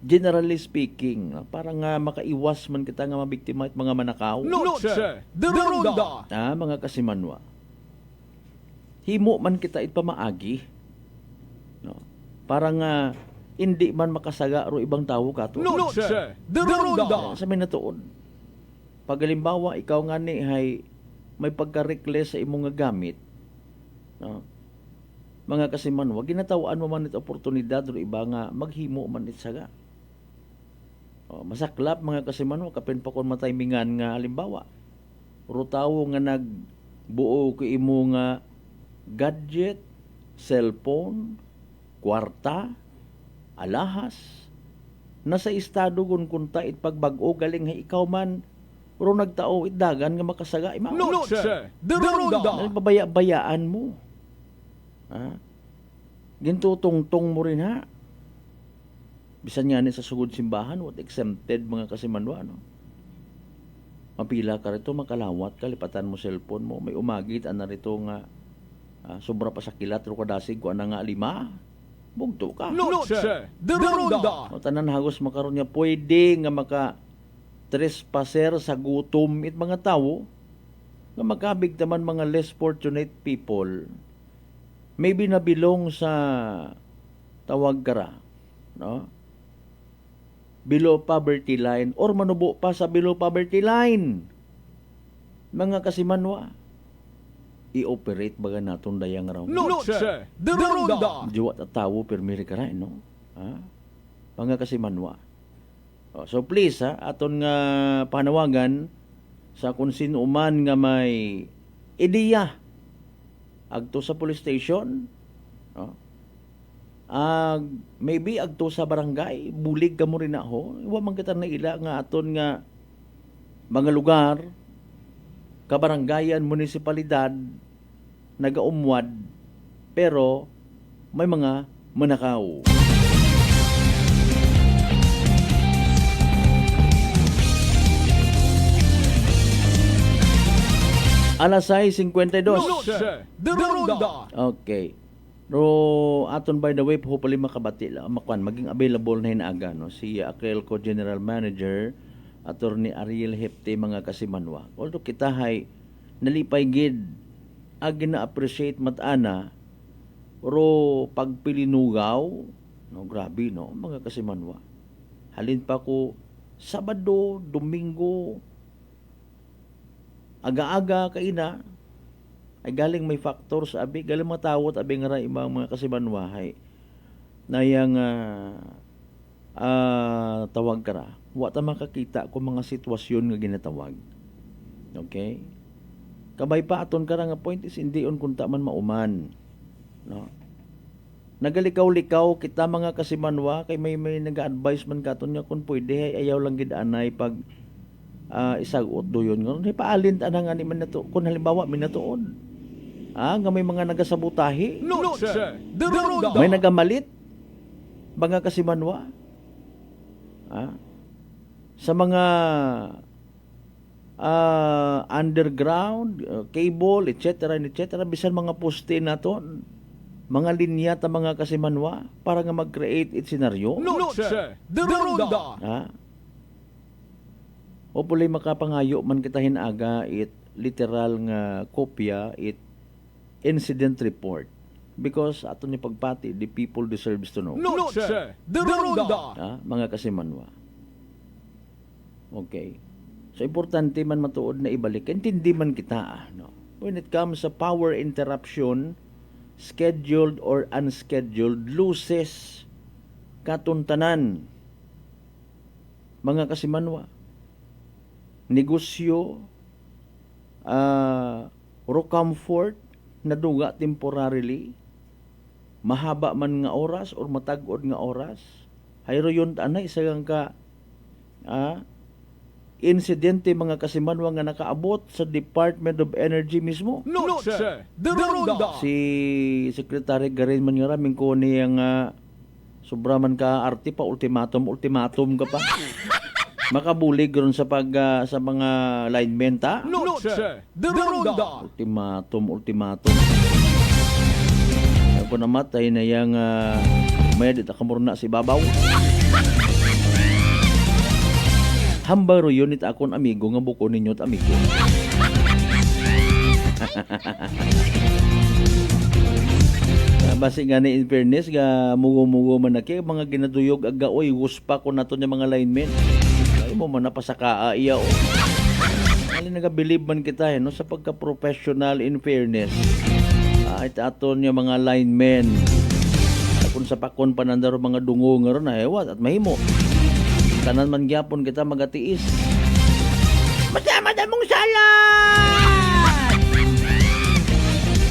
generally speaking, parang makaiwas man kita nga mabiktima at mga manakaw. Noche de Ronda. Mga kasimanwa. Himo man kita ipamaagi. No? Parang hindi man makasaga ro ibang tao kato. Noche de Ronda. Sa minatuon. Pag halimbawa, ikaw nga ni hay may pagka-reckless sa imong nga gamit, no? Mga kasimanwa, ginatawaan mo man ito oportunidad ro iba nga maghimo man it saga. Masaklap mga kasimanwa, kapin pa kon mataymingan nga halimbawa, ro tawo nga nagbuo ko imo nga gadget, cellphone, kwarta, alahas, nasa estado kun kunta it pagbag-o galing hay ikaw man ro nagtao it dagan nga makasaga ima. Noche de Ronda. Babaya-bayaan mo. Gintutungtong mo rin ha. Bisan nga ni sa sugod simbahan, what exempted mga kasimanwa, no? Mapila ka rito, makalawat ka, lipatan mo cellphone mo, may umagit, ana rito nga, sobra pa sa kilat, ro kadasig, kung ana nga 5, bugto ka. Noche de Ronda. Tanan hagos makaroon niya, pwede nga maka trespasser sa gutom it mga tao, nga makabigtaman mga less fortunate people, maybe nabilong sa tawag kara, no? Below poverty line or manubo pa sa below poverty line. Mga kasimanwa, i-operate baga naton dayang raw. Noche de Ronda. Juwat at tawo permiri ka rin, no? Mga kasimanwa. So please, aton nga panawagan sa kung sino man nga may ideya agto sa police station, no? Maybe agto sa barangay, bulig ka mo rin ako. Iwa man kita na ila nga aton nga mga lugar, kabarangayan, munisipalidad, nagaumwad, pero may mga manakaw. Alas 6:52. Noche de Ronda. Okay. Pero aton by the way, hopefully makabati lang, maging available na hinaaga, no? Si Akelco General Manager, Attorney Ariel Hepte, mga kasimanwa. Although kita hay nalipay gid, agi na appreciate matana, pero pagpilinugaw, no, grabe, no, mga kasimanwa. Halin pa ko, Sabado, Domingo, aga-aga kaina, ay galing may factors abi, galing matawat abi nga ibang mga kasimanwahay na yang tawag ka ra. Wa ta makakita kung mga sitwasyon nga ginatawag. Okay? Kabay pa aton ka ra nga point is hindi on kunta man mauman. No? Nagalikaw-likaw kita mga kasimanwa kay may nag-advise man katon nga kung pwede ayaw lang gid anay pag isagot do yun ngon paalin ta nang ani man nato kun halimbawa minatuod nga may mga nagasabutahi, Noche de Ronda. may nagamalit mga kasimanwa sa mga underground cable etc. bisan mga poste naton, mga linya ta mga kasimanwa para nga mag-create it scenario. Noche de Ronda. Hopefully makapangayo man kita hinaga it literal nga kopya it incident report because ato ni pagpati the people deserves to know. Noche de Ronda. Mga kasimanwa. Okay. So importante man matuod na ibalik. Intindi man kita no. When it comes sa power interruption, scheduled or unscheduled, loses katuntanan. Mga kasimanwa. Negosyo, comfort, naduga temporarily, mahaba man nga oras or matag-od nga oras, hayro yun anay isagang ka insidente mga kasimanwa nga nakaabot sa Department of Energy mismo. Noche de Ronda. Si Secretary Garin man nga raming ko niyang sobra man ka arte pa ultimatum ka pa. Makabulig ron sa sa mga linemen ta. Noche de Ronda. Ultimatum. Ako namatay na yang may dita kamurna si Babaw. Hambaro yun it akon amigo nga buko ninyo at amigo. Basi nga ni in fairness ga mugo-mugo man na kay mga ginaduyog aga oy guspa ko nato nya mga linemen. Mo man napasaka iya o. Ali nagabilib man kita no sa pagka-professional in fairness. It aton yung mga linemen. Kung sa pakon panandaro mga dungo nga ron wat at mahimo. Tanan man gyapon kita magatiis. Masama mong salad.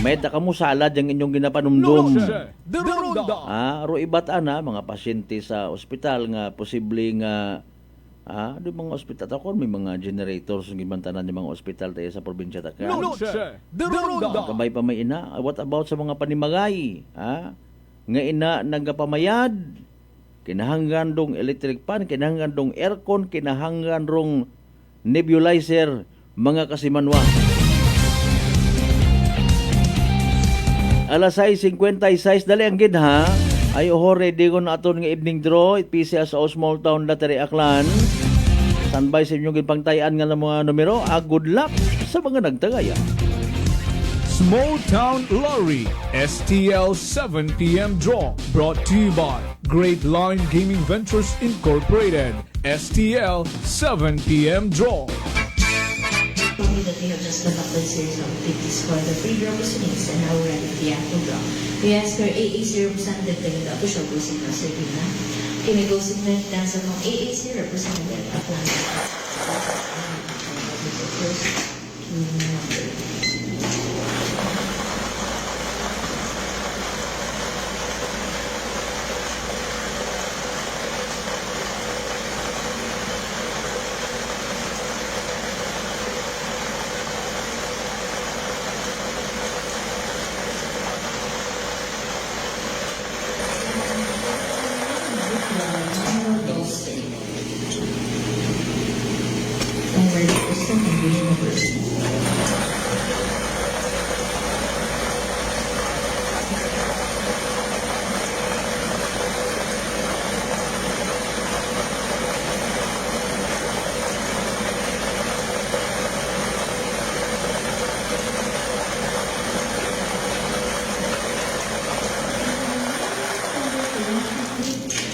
May ka mo salad yung inyong ginapanumdum. Ro ibat ana mga pasyente sa ospital nga posible nga di mga ospital ako may mga generators ng gibantanan ng mga ospital tayo sa probinsya ta. Kabay pa may ina. What about sa mga panimagay? Nga ina nagapamayad. Kinahanggan dong electric fan, kinahanggan dong aircon, kinahanggan rong nebulizer, mga kasimanwa. Alas 6:56 dali ang gid ha. Ay ready ko na aton nga evening draw it PCS sa Small Town Lottery Aklan. Standby sa inyong pangtayan nga mga numero. Good luck sa mga nagtagaya. Small Town Lottery STL 7 p.m. draw brought to you by Great Line Gaming Ventures Incorporated. STL 7 p.m. draw. That we have just conducted series of activities for the free draw proceedings and now we're ready for the actual draw. We ask for AA0 representative taking the official go signal Serena. Okay, may go signal na sa mga AA0 representative at first number.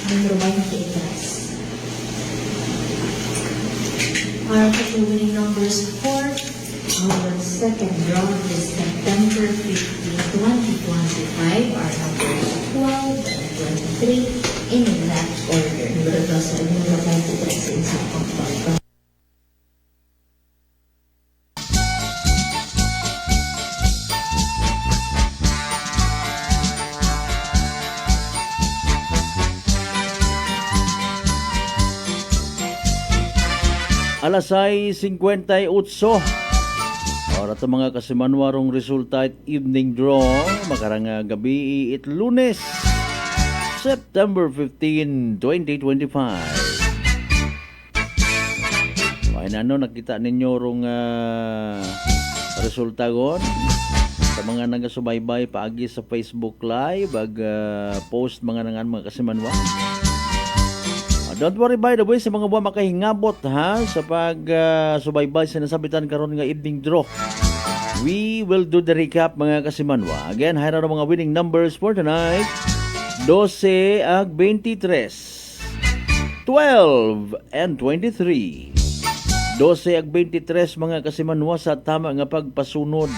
Number 23. Our official winning numbers for our second draw is September 15, 2025. Our numbers 12 and 23 in that order. Numero 2 sa numero 23 sa isang pagpapag. Alas 6:58. Ora to mga kasimanwarong resulta at evening draw makarang gabi it Lunes September 15, 2025. Ay nakita ninyo rong resulta gon sa mga nagasubaybay paagi sa Facebook Live post mga kasimanwa. Don't worry by the way sa mga buwan makahingabot ha sa subaybay sa nasabitan karon nga evening draw. We will do the recap mga kasimanwa. Again, hayra mga winning numbers for tonight. 12 ag 23, 12 and 23. 12 ag 23 mga kasimanwa sa tama nga pagpasunod.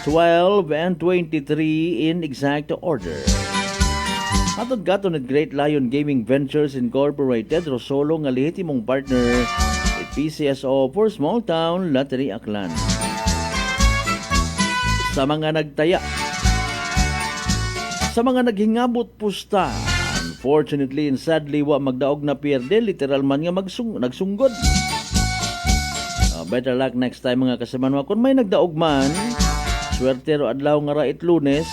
12 and 23 in exact order. Atod gaton at Great Lion Gaming Ventures Incorporated Rosolo nga lehitimong partner at PCSO for Small Town Lottery Aklan. Sa mga nagtaya, sa mga naghingabot pusta, unfortunately and sadly wa magdaog na pierde, literal man nga nagsunggod. Better luck next time mga kasimanwa. Kung may nagdaog man, swerte ro adlaw nga ra it Lunes.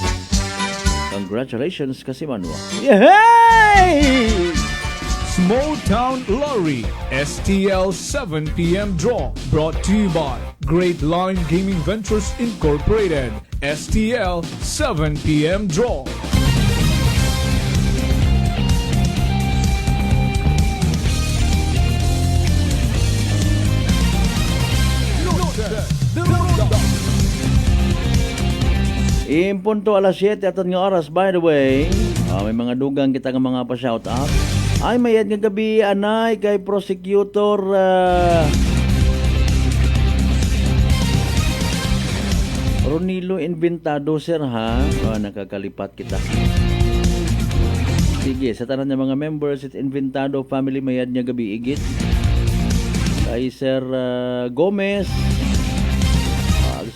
Congratulations, Kasimanwa. Yay! Small Town Lottery STL 7 p.m. draw brought to you by Great Lion Gaming Ventures Incorporated. STL 7 p.m. draw. Impunto alas 7 aton nga oras by the way. May mga dugang kita nga mga pa-shout out. Ay mayad nga gabi anay kay prosecutor Ronilo Inventado sir ha. Nakakalipat kita. Sige, sa tanan ng mga members at Inventado family mayad nga gabi igit. Kay Sir Gomez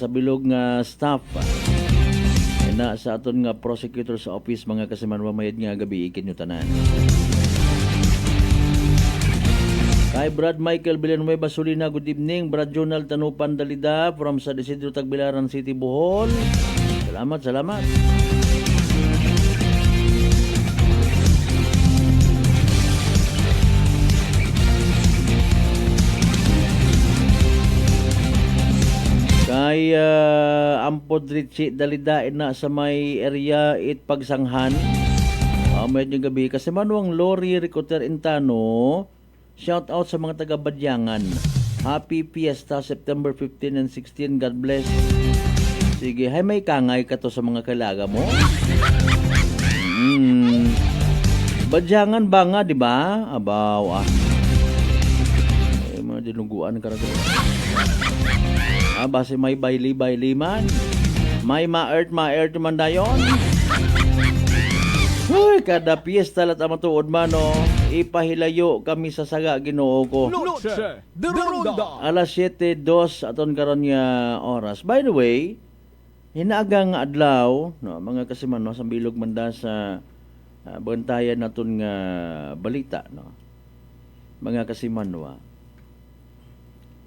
sa bilog nga staff na sa aton nga prosecutor sa office mga kasimanwa mayad nga gabi ikin nyo tanan. Kay Brad Michael Villanueva Solina, good evening. Brad Jonal Tanupan Dalida from San Isidro Tagbilaran City, Bohol. Salamat. Kay Ampod Richie Dalida na sa may area it pagsanghan. Medyo gabi kasi manuang Lori Ricoter Intano. Shout out sa mga taga Badyangan. Happy Fiesta September 15 and 16. God bless. Sige, hay may kangay ka to sa mga kalaga mo. Badyangan ba nga, di ba? Abaw mga dinuguan ka rin. Base may bayli man. May ma-earth man dayon. Uy, kada piyesta lat ang matuod man ipahilayo kami sa saga Ginoo ko. Alas 7:02 aton karon nga oras. By the way, hinaagang adlaw mga kasiman sa bilog manda sa bantayan naton nga balita mga kasimanwa.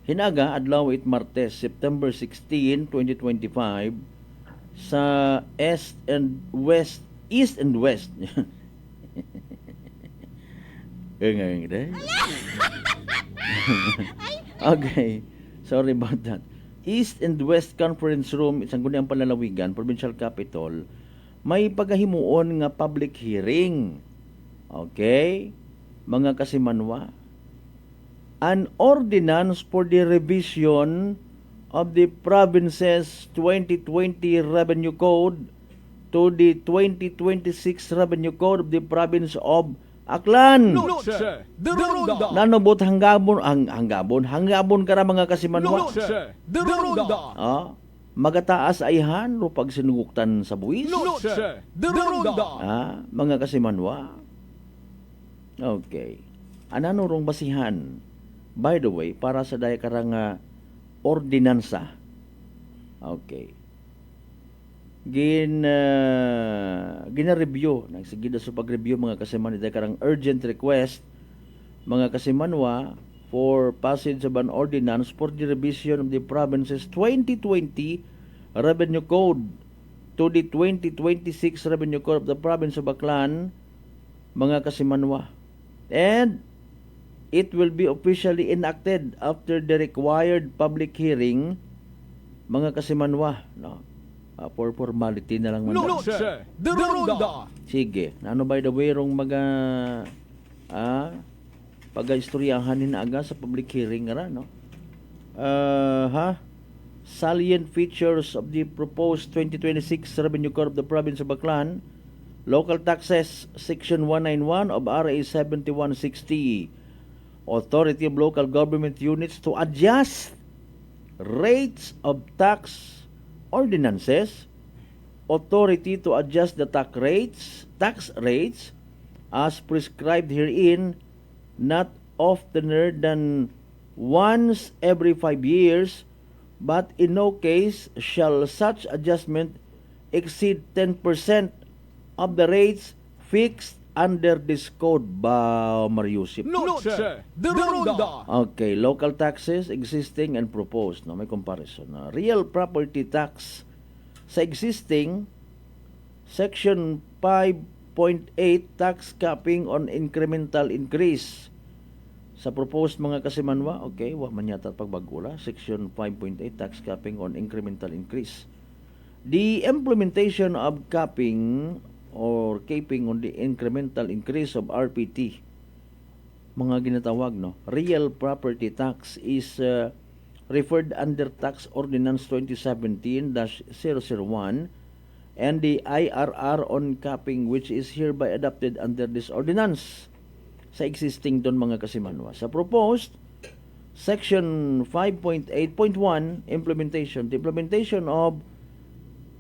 Hinaga adlaw it Martes, September 16, 2025 sa East and West. Okay, sorry about that. East and West Conference Room, isang guniang Panlalawigan, Provincial Capital, may pagahimuon nga public hearing. Okay, mga kasimanwa. An ordinance for the revision of the province's 2020 Revenue Code to the 2026 Revenue Code of the Province of Aklan. Noche de Ronda. Nanubot hanggabon kara mga kasimanwa. Noche de Ronda. Magataas ayhan ro pag sinuguktan sa buwis. Noche de Ronda. Mga kasimanwa. Okay. Anano rong basihan? By the way, para sa daya karang ordinansa. Okay. Gina-review, nagsigida sa pag-review mga kasimanwa, dahil karang urgent request mga kasimanwa for passage of an ordinance for the revision of the province's 2020 Revenue Code to the 2026 Revenue Code of the province of Aklan, mga kasimanwa. And it will be officially enacted after the required public hearing, mga kasimanwa, no? For formality na lang man. Noche de Ronda. Sige. Ano by the way rong pag-istoryahan na aga sa public hearing ra, no? Salient features of the proposed 2026 Revenue Code of the Province of Aklan, Local Taxes, Section 191 of RA 7160, Authority of Local Government Units to adjust rates of tax ordinances, authority to adjust the tax rates as prescribed herein, not oftener than once every 5 years, but in no case shall such adjustment exceed 10% of the rates fixed under this code. Ba Mariusip. Noche de Ronda. Okay, local taxes existing and proposed. No, may comparison. Real property tax sa existing Section 5.8 tax capping on incremental increase. Sa proposed mga kasimanwa, okay, wa man yata pagbagula. Section 5.8 tax capping on incremental increase. The implementation of capping or caping on the incremental increase of RPT, mga ginatawag, no, real property tax, is referred under Tax Ordinance 2017-001, and the IRR on capping which is hereby adopted under this ordinance sa existing don mga kasimanwa. Sa proposed Section 5.8.1 implementation, the implementation of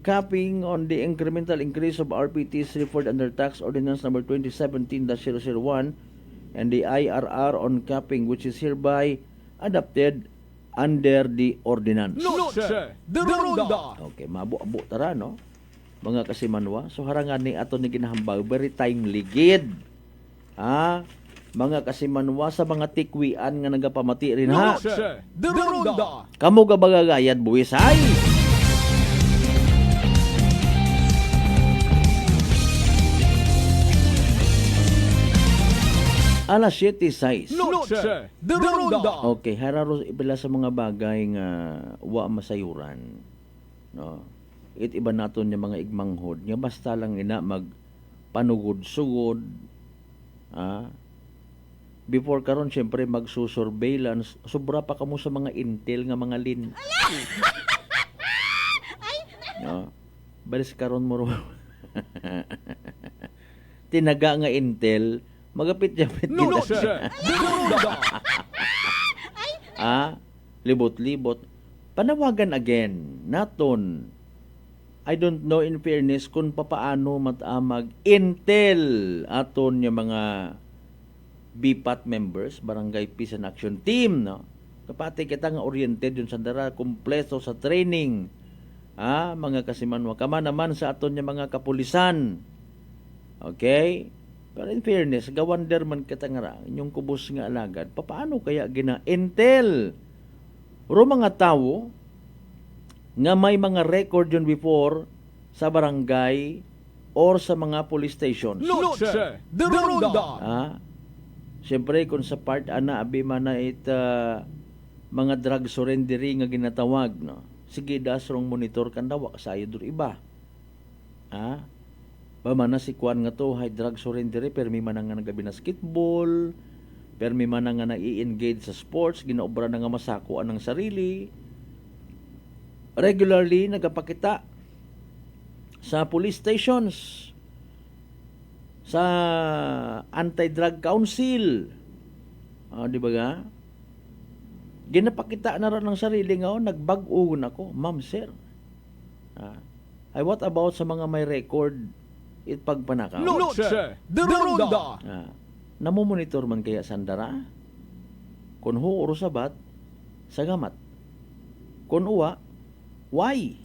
capping on the incremental increase of RPTs referred under Tax Ordinance number 2017-001, and the IRR on capping which is hereby adopted under the ordinance. Noche de Ronda. Okay, mabu-abu tara, no? Mga kasimanwa. So harangan ni ato ni ginahambag, very timely gid. Mga kasimanwa sa mga tikwian nga nagapamati rin, ha? Noche de Ronda. Kamu ka bagagayad buwis, ay! Alas 7:06. Noche de Ronda. Okay, hararo ibala sa mga bagay nga wa masayuran. No. Iba naton yung mga igmanghod nga basta lang ina magpanugod-sugod. Before karon syempre magsusurveillance, sobra pa kamo sa mga intel nga mga lin. No. Balis karon mo tinaga nga intel, magapit-yapit kita. Libot-libot. Panawagan again, naton. I don't know in fairness kung papaano matamag intel aton yung mga BPAT members, Barangay Peace and Action Team, no? Kapati kita nga oriented yun sa dara, kumpleto sa training. Mga kasimanwa. Kama naman sa aton yung mga kapulisan. Okay? Pero in fairness, gawander man kita nga inyong kubos nga alagad, paano kaya gina-intel? Ro mga tao nga may mga record yun before sa barangay or sa mga police stations. Noche de Ronda. Siyempre, kung sa part ana, abi man na mga drug surrendery nga ginatawag, no? Sige, dasrong monitor kan daw, kasayo dur iba. Bamana si Kwan nga to, hay drug surrendery, permi man nga nagabi-basketball, permi man nga nai-engage sa sports, ginaobra na nga masakuan ng sarili. Regularly, nagapakita sa police stations, sa Anti-Drug Council. Di ba nga? Ginapakita na rin ng sarili nga, nagbag-o ako. Ma'am, sir. Ay, what about sa mga may record it pagpanakaw? Noche de Ronda. Namumonitor man kaya sandara? Kung ho uro sabat, sagamat. Kung uwa, why?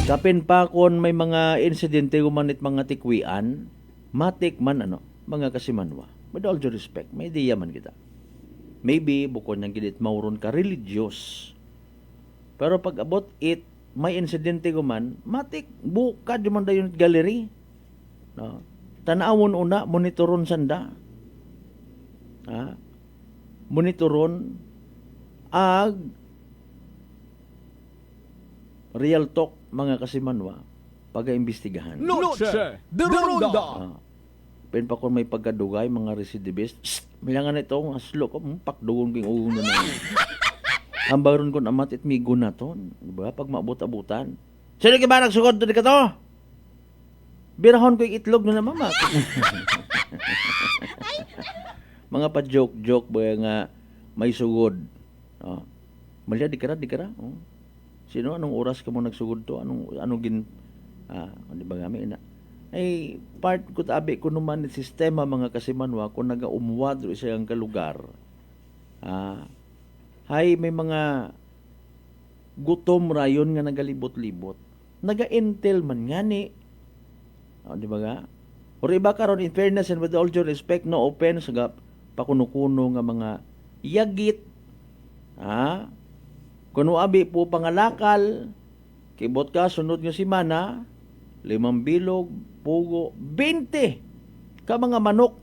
Kapin pa kung may mga insidente gumanit mga tikwian, matik man mga kasimanwa. With all due respect, may ideya man kita. Maybe, bukod ng gidit mauron ka, religious. Pero pag abot it, may insidente guman, matik, bukad yung manda yung gallery. No? Tanawon una, monitoron sanda. Monitoron ag real talk mga kasimanwa pag-imbestigahan. Noche de Ronda. Pen pa kung may pagkadugay mga recidivist, milangan ito ang aslo ko, pakdugon king ugon na naman. Ang baron ko namat it migo na to, diba? Pag maabot-abutan. Sino ka ba nagsugod to di ka to? Birahon ko yung itlog na naman, mga pa-joke-joke ba nga may sugod. Malya, di kara. Sino, anong oras ka mo nagsugod to? Anong di ba nga may ay part ko tabi ko naman ni sistema mga kasimanwa kung nagaumuwad o isang kalugar. Hay may mga gutom rayon nga nagalibot-libot. Naga-intel man nga ni. Di ba nga? Or iba karon in fairness and with all due respect, no offense sa pakuno-kuno nga mga yagit. Kuno abi po pangalakal, kibot ka sunod nga simana, 5 bilog, pugo, 20 ka mga manok,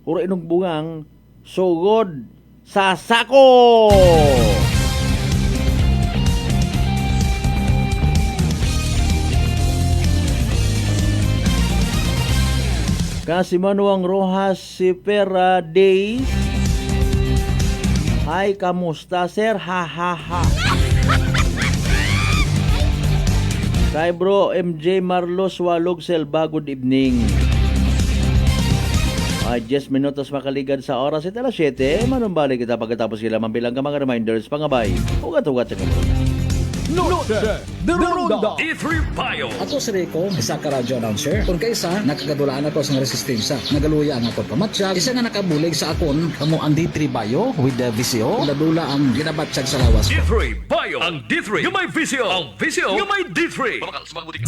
hura inong bungang sugod sa sako. Kasi Manuang Rojas si Pera Days. Ay, kamusta sir? Ha ha ha. Kay bro MJ Marlos Walog Selva, good evening. 10 minutos makaligad sa oras ito alas 7. Manumbalik kita pagkatapos sila mambilang ka mga reminders pangabay. Ugat-ugat sa kamuro. Noche de Ronda. E3 Bio. Ato si Rico, isa ka radio announcer. Kung kaysa, nakagadulaan ako sa resistensya. Nagaluya ang akong pamatsyag. Isa nga nakabulig sa akon, kamo ang D3 Bio with the VCO. Nadula ang ginabatsyag sa lawas. D3 Bio. Ang D3 yung may VCO. Ang VCO yung may D3.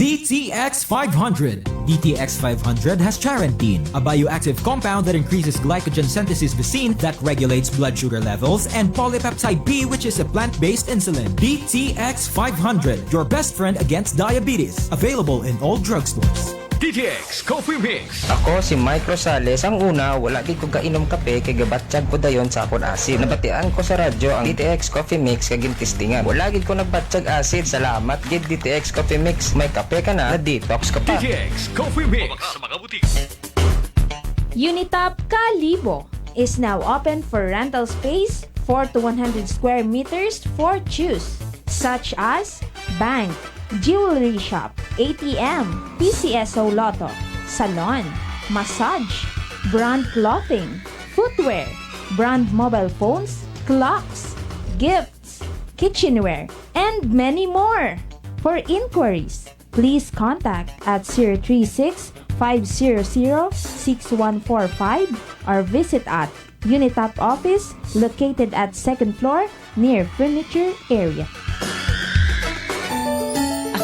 DTX 500. DTX 500 has charantine, a bioactive compound that increases glycogen synthesis vacine that regulates blood sugar levels, and polypeptide B, which is a plant-based insulin. DTX 500, your best friend against diabetes. Available in all drugstores. DTX Coffee Mix. Ako si Mike Rosales. Ang una, wala gid ko kainom kape kay gabatsyag ko dayon sa akon acid. Nabatian ko sa radyo ang DTX Coffee Mix kay gintistingan. Wala gid ko nagbatsyag acid. Salamat gid DTX Coffee Mix. May kape ka na detox ka pa. DTX Coffee Mix. Sa mga butik. Unitop Kalibo is now open for rental space 4 to 100 square meters for choose, such as bank, jewelry shop, ATM, PCSO Lotto, salon, massage, brand clothing, footwear, brand mobile phones, clocks, gifts, kitchenware, and many more. For inquiries, please contact at 036-500-6145 or visit at Unitop office located at 2nd floor near furniture area.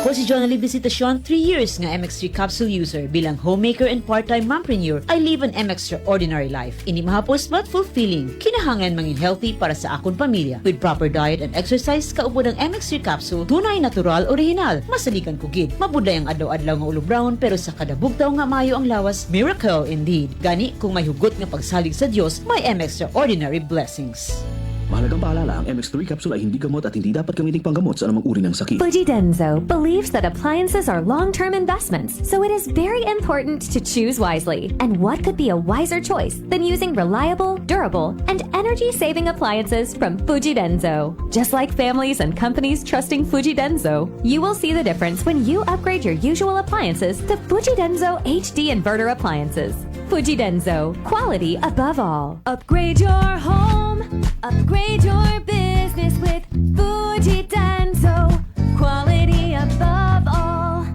Ako si Jonali Visitacion, 3 years nga MX3 capsule user. Bilang homemaker and part-time mompreneur, I live an extraordinary life. Ini mahapos but fulfilling. Kinahangan mangin healthy para sa akong pamilya. With proper diet and exercise, kaupo ng MX3 capsule, tunay, natural, original. Masalikan ko gid. Mabuday ang adlaw-adlaw nga ulo brown, pero sa kada bugtaw nga mayo ang lawas, miracle indeed. Gani, kung may hugot nga pagsalig sa Dios, may extraordinary blessings. Mahalagang paalala, ang MX3 capsule ay hindi gamot at hindi dapat gamiting panggamot sa anumang uri ng sakit. Fujidenzo believes that appliances are long-term investments, so it is very important to choose wisely. And what could be a wiser choice than using reliable, durable, and energy-saving appliances from Fujidenzo? Just like families and companies trusting Fujidenzo, you will see the difference when you upgrade your usual appliances to Fujidenzo HD inverter appliances. Fujidenzo, quality above all. Upgrade your home, upgrade your business with Fujidenzo, quality above all.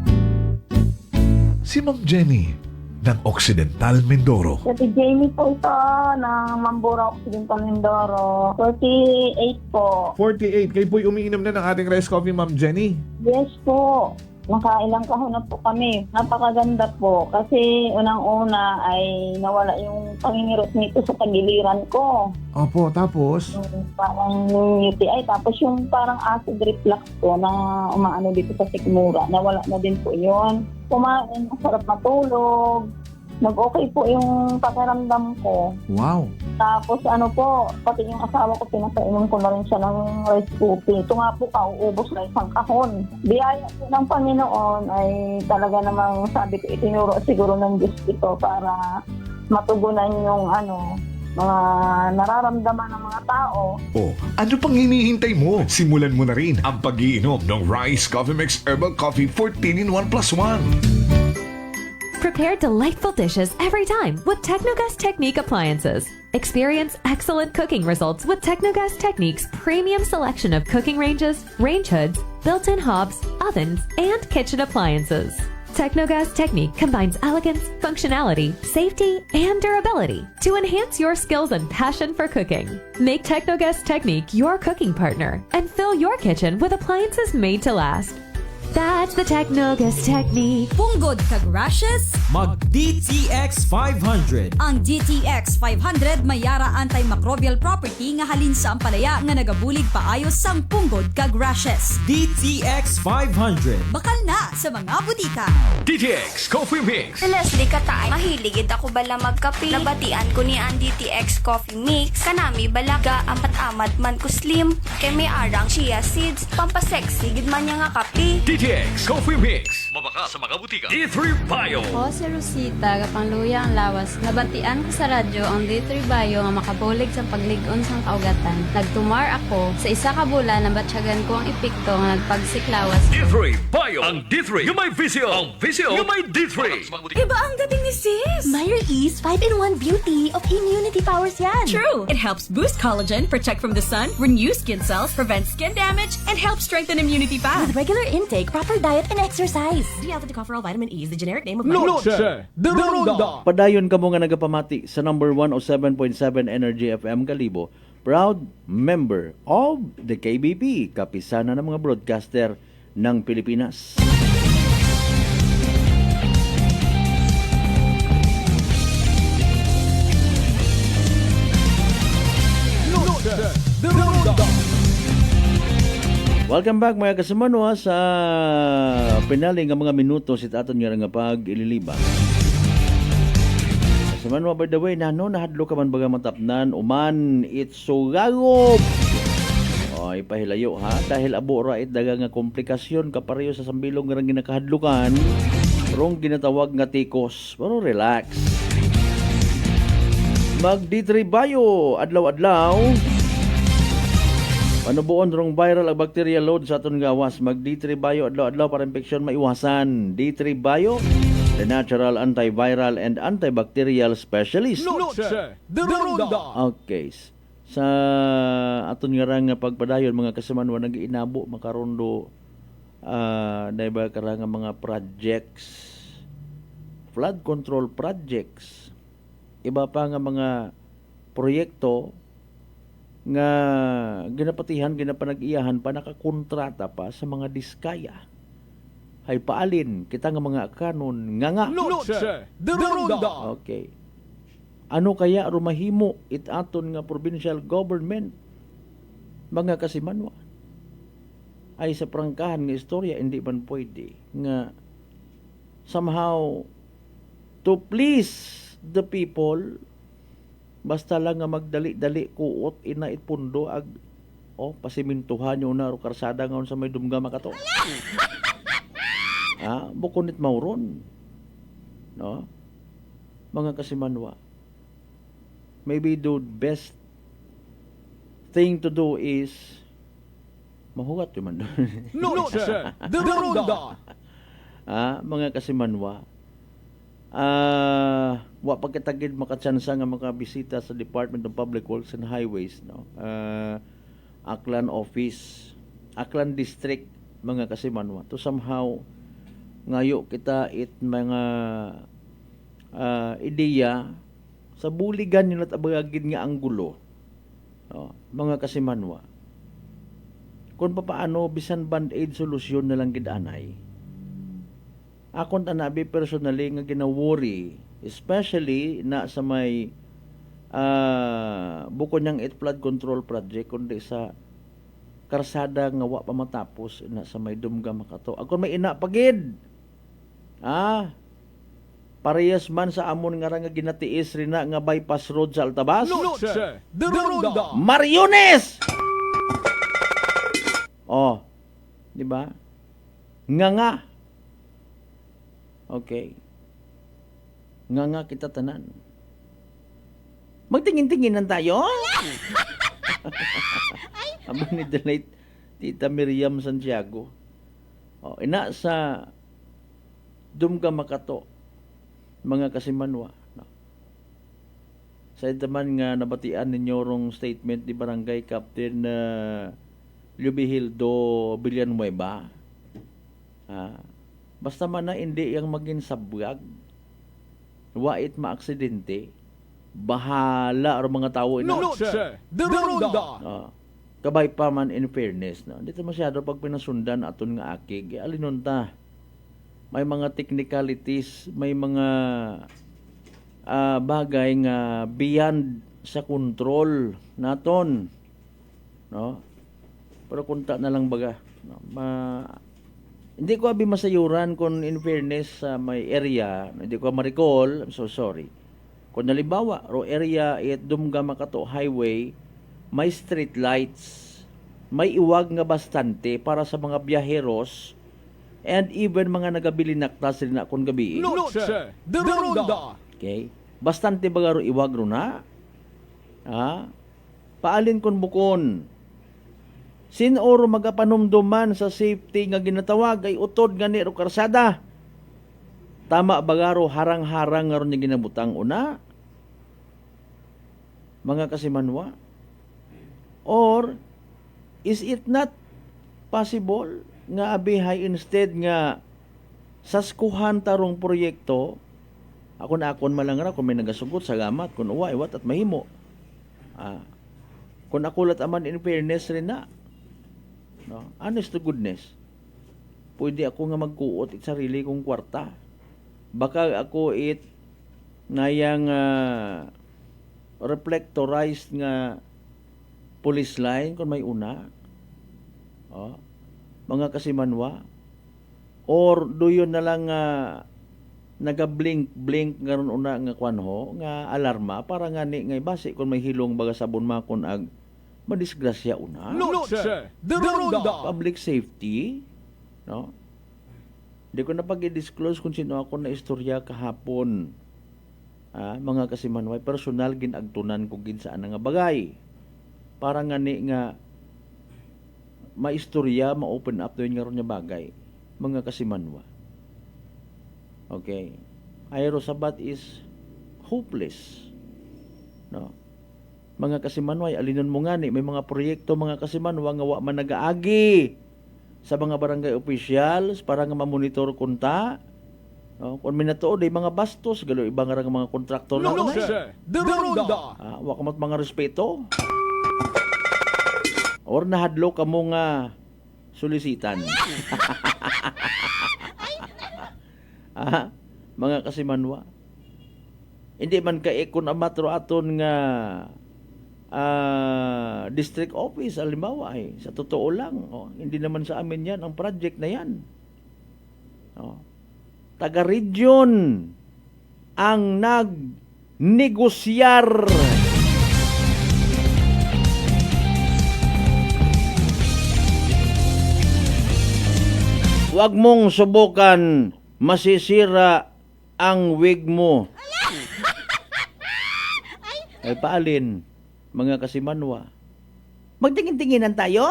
Si Ma'am Jenny ng Occidental Mindoro. Si Jamie po ito ng Mambura Occidental Mindoro. 48 po. 48. Kayo po'y umiinom na ng ating rice coffee, Ma'am Jenny. Yes po. Nakailang kahon na po kami. Napakaganda po. Kasi unang-una ay nawala yung pangingirot nito sa tagiliran ko. Opo, tapos? Yung parang UTI. Tapos yung parang acid reflux ko na umaano dito sa sikmura. Nawala na din po yun. Kumain, masarap matulog. Nag-okay po yung pakiramdam ko. Wow. Tapos ano po, pati yung asawa ko, pinapainom ko na rin siya ng rice coffee. Ito nga po, kauubos na isang kahon. Biyaya po ng Panginoon ay talaga namang sabi ko, itinuro siguro ng Diyos ito para matugunan yung mga nararamdaman ng mga tao. Oh, ano pang hinihintay mo? Simulan mo na rin ang pag-iinom ng Rice Coffee Mix Herbal Coffee 14 in 1 plus 1. Prepare delightful dishes every time with Technogas Technique appliances. Experience excellent cooking results with Technogas Technique's premium selection of cooking ranges, range hoods, built-in hobs, ovens, and kitchen appliances. Technogas Technique combines elegance, functionality, safety, and durability to enhance your skills and passion for cooking. Make Technogas Technique your cooking partner and fill your kitchen with appliances made to last. That's the Technogas Technique. Punggod kag rashes? Mag DTX 500. Ang DTX 500 may yara antimicrobial property nga halin sa ampalaya nga nagabulig paayos sang punggod kag rashes. DTX 500. Bakal na sa mga butika. DTX Coffee Mix. Leslie Katay, mahiligid ako bala magkape. Nabatian ko ni ang DTX Coffee Mix. Kanami balaga amat-amat man ko slim. Kay may arang chia seeds. Pampasexy gid man niya nga kape. DTX Coffee Mix. Mabaka sa mga butika. D3 Bio. Ako si Rosita, kapangluya ang lawas. Nabatian ko sa radyo ang D3 Bio nga makabulig sa pagligon sang kaugatan. Nagtumar ako. Sa isa ka bulan, nabatsyagan ko ang epekto nga nagpagsiklawas. D3 Bio. Ang D3 yung may visio. Ang visio yung may D3. Iba ang dating ni sis. Meyer Ease 5-in-1 Beauty of Immunity Powers yan. True. It helps boost collagen, protect from the sun, renew skin cells, prevent skin damage, and help strengthen immunity path. With regular intake, proper diet, and exercise. D-alpha-tocopherol vitamin E is the generic name of Noche de Ronda. Padayon ka mo nga nagapamati sa number 107.7 Energy FM Kalibo. Proud member of the KBP, kapisana ng mga broadcaster ng Pilipinas. Noche de Ronda. Welcome back mga kasamanwa sa pinaling nga mga minuto sit aton nga pag-ililiba. Kasamanwa, by the way, nahadlo ka man baga matapnan, uman, it's so gagop. O, ipahilayo ha, dahil abo ra daga nga komplikasyon kapareho sa sambilong nga ginakahadlukan, rong ginatawag nga tikos, pero relax. Mag D3 Bio, adlaw-adlaw, panubuon rong viral ang bacterial load sa aton gawas. Mag D3 Bio adlaw-adlaw para infeksyon maiwasan. D3 Bio, the natural antiviral and antibacterial specialist. Noche de Ronda. Okay. Sa aton nga pagpadayon mga kasamanwa nag-inabo makarondo dahil karang mga projects, flood control projects, iba pa nga mga proyekto nga ginapanag-iyahan pa, nakakontrata pa sa mga diskaya. Hay paalin kita nga mga kanon nga. Noche de Ronda. Okay. Ano kaya rumahimo itaton nga provincial government mga kasimanwa? Ay sa prangkahan nga istorya hindi man pwede nga somehow to please the people Basta lang nga magdali-dali kuot ina itpundo ag pasimintuhan nyo na karsada ngayon sa may dumga makato. Bukunit mauron. No? Mga kasimanwa. Maybe the best thing to do is mahugat yun man doon. Noche de Ronda. Mga kasimanwa. Wa pagkatagid makatsansa nga mga bisita sa Department of Public Works and Highways, no? Aklan Office, Aklan District, mga kasimanwa. To somehow ngayo kita mga ideya sa buligan nila at abagagid nga anggulo, no? Mga kasimanwa. Kung paano bisan band-aid solusyon na lang gidanay. Akon tanabi personally nga gina-worry, especially na sa may bukod niyang flood control project kundi sa karsada nga wa pa matapos na sa may dumga makato. Akon may ina pagid. Parehas man sa amon nga nga ginatiis rin na nga bypass road sa Altabas. Noche de Ronda. Mariones! Di ba? Nga. Okay. Nga kita tanan. Magtingin-tinginan tayo. Aba ni the late Tita Miriam Santiago. Ina sa Dumga Makato, mga kasimanwa. No? Sa itaman nga nabatian ninyo rong statement ni Barangay Captain Lubihildo Villanueva. Basta man na hindi yang maging sabwag, wait maaksidente, bahala ang mga tao. Noche de Ronda. Kabay pa man in fairness. No? Dito masyado pag pinasundan aton nga akig. Alinon ta. May mga technicalities, may mga bagay nga beyond sa control naton. No? Pero kunta na lang baga. No? Hindi ko abi masayuran kung in fairness sa may area, hindi ko ma-recall, I'm so sorry. Kung halimbawa, ro area at Dumga Makato Highway, may street lights, may iwag nga bastante para sa mga biyaheros, and even mga nagabili naktas rin na kung gabi. Noche de Ronda. Okay? Bastante baga ro iwag ro na. Paalin kon bukon. Sinoro magapanumduman sa safety nga ginatawag ay utod nga ni ro karsada. Tama bagaro harang-harang nga ron niya ginabutang una. Mga kasimanwa. Or is it not possible nga abihay instead nga saskuhan tarong proyekto akon malangra kung may nagasugot sa gamat kung uwa iwat at mahimo. Kung akulat aman in fairness rin na. No? Honest to goodness. Pwede ako nga magkuot it sarili kong kwarta. Baka ako ngayang reflectorized nga police line kung may una. Mga kasimanwa. Or doyon na lang naga-blink ngaron una nga kwanho nga alarma para nga ni ngay base kung may hilong baga sabon makon ag madisgrasya una. Noche de Ronda. Public safety, no? Hindi ko na pag-i-disclose kung sino ako na istorya kahapon. Mga kasimanway, personal ginagtunan ko gid saan nga bagay. Para nga ni nga maistorya, ma-open up doon nga ron nga bagay. Mga kasimanwa. Okay. Ayro sabat is hopeless. No? Mga kasimanway, alinon mo nga ni, may mga proyekto mga kasimanwa nga wa man nagaagi sa mga barangay officials para nga mamonitor kunta. No? Kung minatuod ay mga bastos, galo ibang nga mga kontraktor na Noche de Ronda. wa ka mga respeto. Or nahadlo ka mo nga solisitan. Mga kasimanwa. Hindi man ka ikon amatro aton nga district office halimbawa sa totoo lang hindi naman sa amin yan ang project na yan. Taga-region ang nag-negosyar Huwag mong subukan, masisira ang wig mo. Ay paalin, mga kasimanwa. Magtingin-tinginan tayo.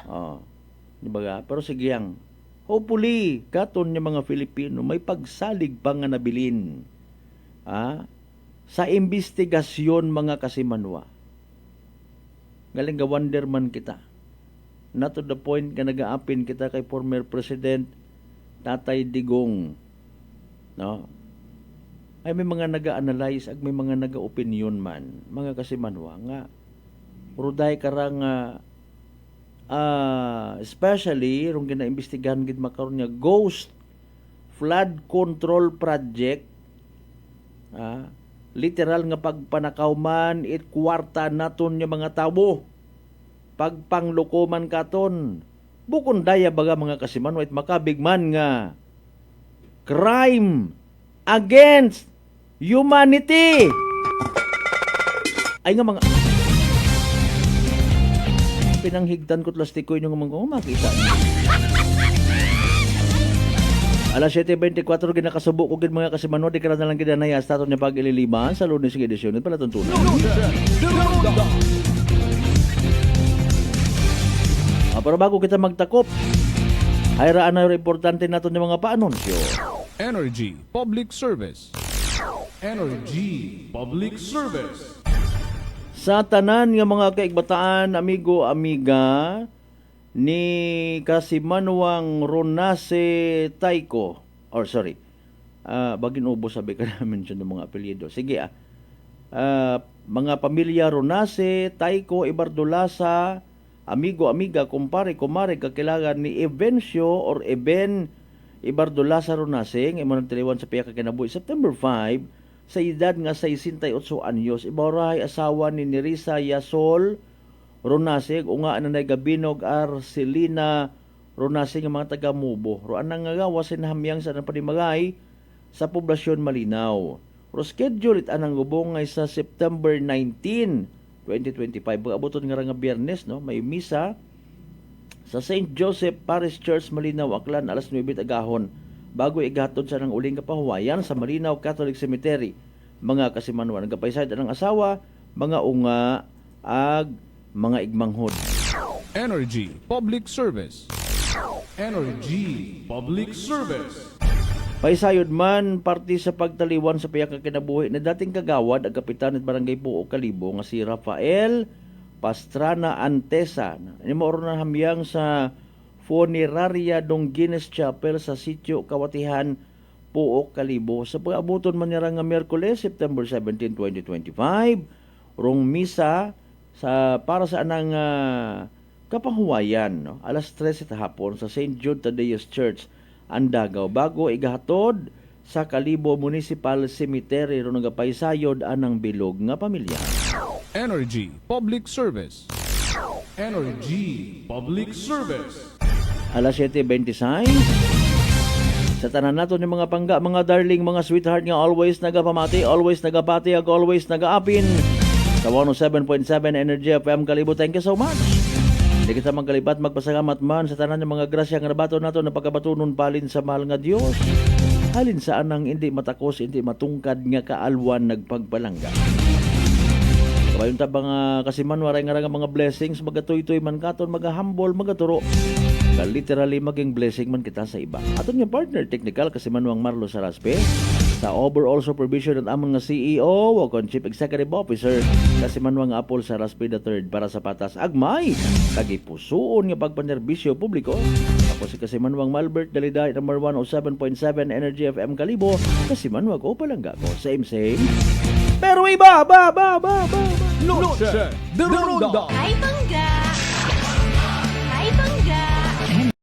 Oh, di ba ga? Pero sige yang, hopefully, katon niya mga Filipino, may pagsalig pa nga nabilin. Sa investigasyon mga kasimanwa. Galing ga wonderman kita. Not to the point nga nagaapin kita kay former President Tatay Digong. No? Ay may mga naga-analyze ag may mga naga-opinion man, mga kasimanwa nga ruday karang especially rong ginaimbestigahan gid makaron nga ghost flood control project. Literal nga pagpanakaw man it kwarta naton nga mga tawo. Pagpanglukoman katon. Bukon daya baga mga kasimanwa it makabigman nga crime against humanity. Ay nga mga pinanghigtan ko plastiko yung mga makita. Alas 7:24 ginakasubo ko gid mga kasimanwa di kara na lang gid na ya status ni pag-ililiman sa Lunes nga edisyon pala tuntunan. Pero bago kita magtakop, hayraan na yung importante nato ng mga paanunsyo. Energy Public Service. Energy Public Service. Sa tanan nga mga kaigbataan, amigo, amiga, ni Kasimanwang Ronase Taiko, bagin ubo sabi ka namin siya ng mga apelyido. Sige mga pamilya Ronase, Taiko, Ibardolasa, amigo, amiga, kumpare, kumare, kakilangan ni Evencio or Eben Ibardolasa Ronasing, imanang tiliwan sa piya kakinabuhi, September 5, sa edad nga 68 anyos, ibawrahay asawa ni Nerissa Yasol Ronasing, unga ananay Gabinog Arcelina Ronasing, mga taga-Mubo. Roan nang ngagawa sinahamyang sa panimagay sa poblasyon Malinaw. Pero schedule it anang gubong ngay sa September 19, 2025. Pag-abuton nga nga Biyernes, no? May misa sa St. Joseph Parish Church, Malinaw, Aklan, alas 9 agahon. Bago igatod sa nang uling kapahuwayan sa Malinaw Catholic Cemetery. Mga kasimanwa, nagapaysay ng asawa, mga unga, ag mga igmanghod. Energy Public Service. Energy Public Service. Paisayod man, parti sa pagtaliwan sa piyak kinabuhi na dating kagawad ang kapitan at barangay Puo Kalibo nga si Rafael Pastrana Antesa. Inimoro na hamyang sa Funeraria Donguines Chapel sa sitio Kawatihan, Puo Kalibo. Sa pag-abuton man niya nga Miyerkules, September 17, 2025, rong misa para sa anang kapahuwayan, no? Alas 13 hapon sa St. Jude Tadeus Church, Andagaw, bago igahatod sa Kalibo Municipal Cemetery ron nagapaysayod anang bilog nga pamilya. Energy Public Service. Energy Public Service. Alas 7:26. Sa tanan nato ni mga pangga, mga darling, mga sweetheart nga always nagapamati, always nagapati, ag always nagaapin sa 107.7 Energy FM Kalibo. Thank you so much. Hindi kita magkalipat, magpasalamat man sa tanan ng mga grasya nga nabato nato na pagkabatunon palin sa mahal nga Dios. Halin sa anang hindi matakos, hindi matungkad nga kaalwan nagpagpalangga. Kabayon ta mga kasiman, waray nga mga blessings, magatoy-toy man katon, magahambol, magaturo. Literally maging blessing man kita sa iba. Aton yung partner technical Kasimanwang Marlo Saraspe, sa overall supervision at amon nga CEO o kon Chief Executive Officer Kasimanwang Apple Saraspe III para sa patas agmay tagipusoon nga pagpanerbisyo publiko. Ako si Kasimanwang Malbert Daliday, number 107.7 Energy FM Kalibo. Kasimanwag o palangga ko, same pero iba, ba. Noche de Ronda. Ay, bangga!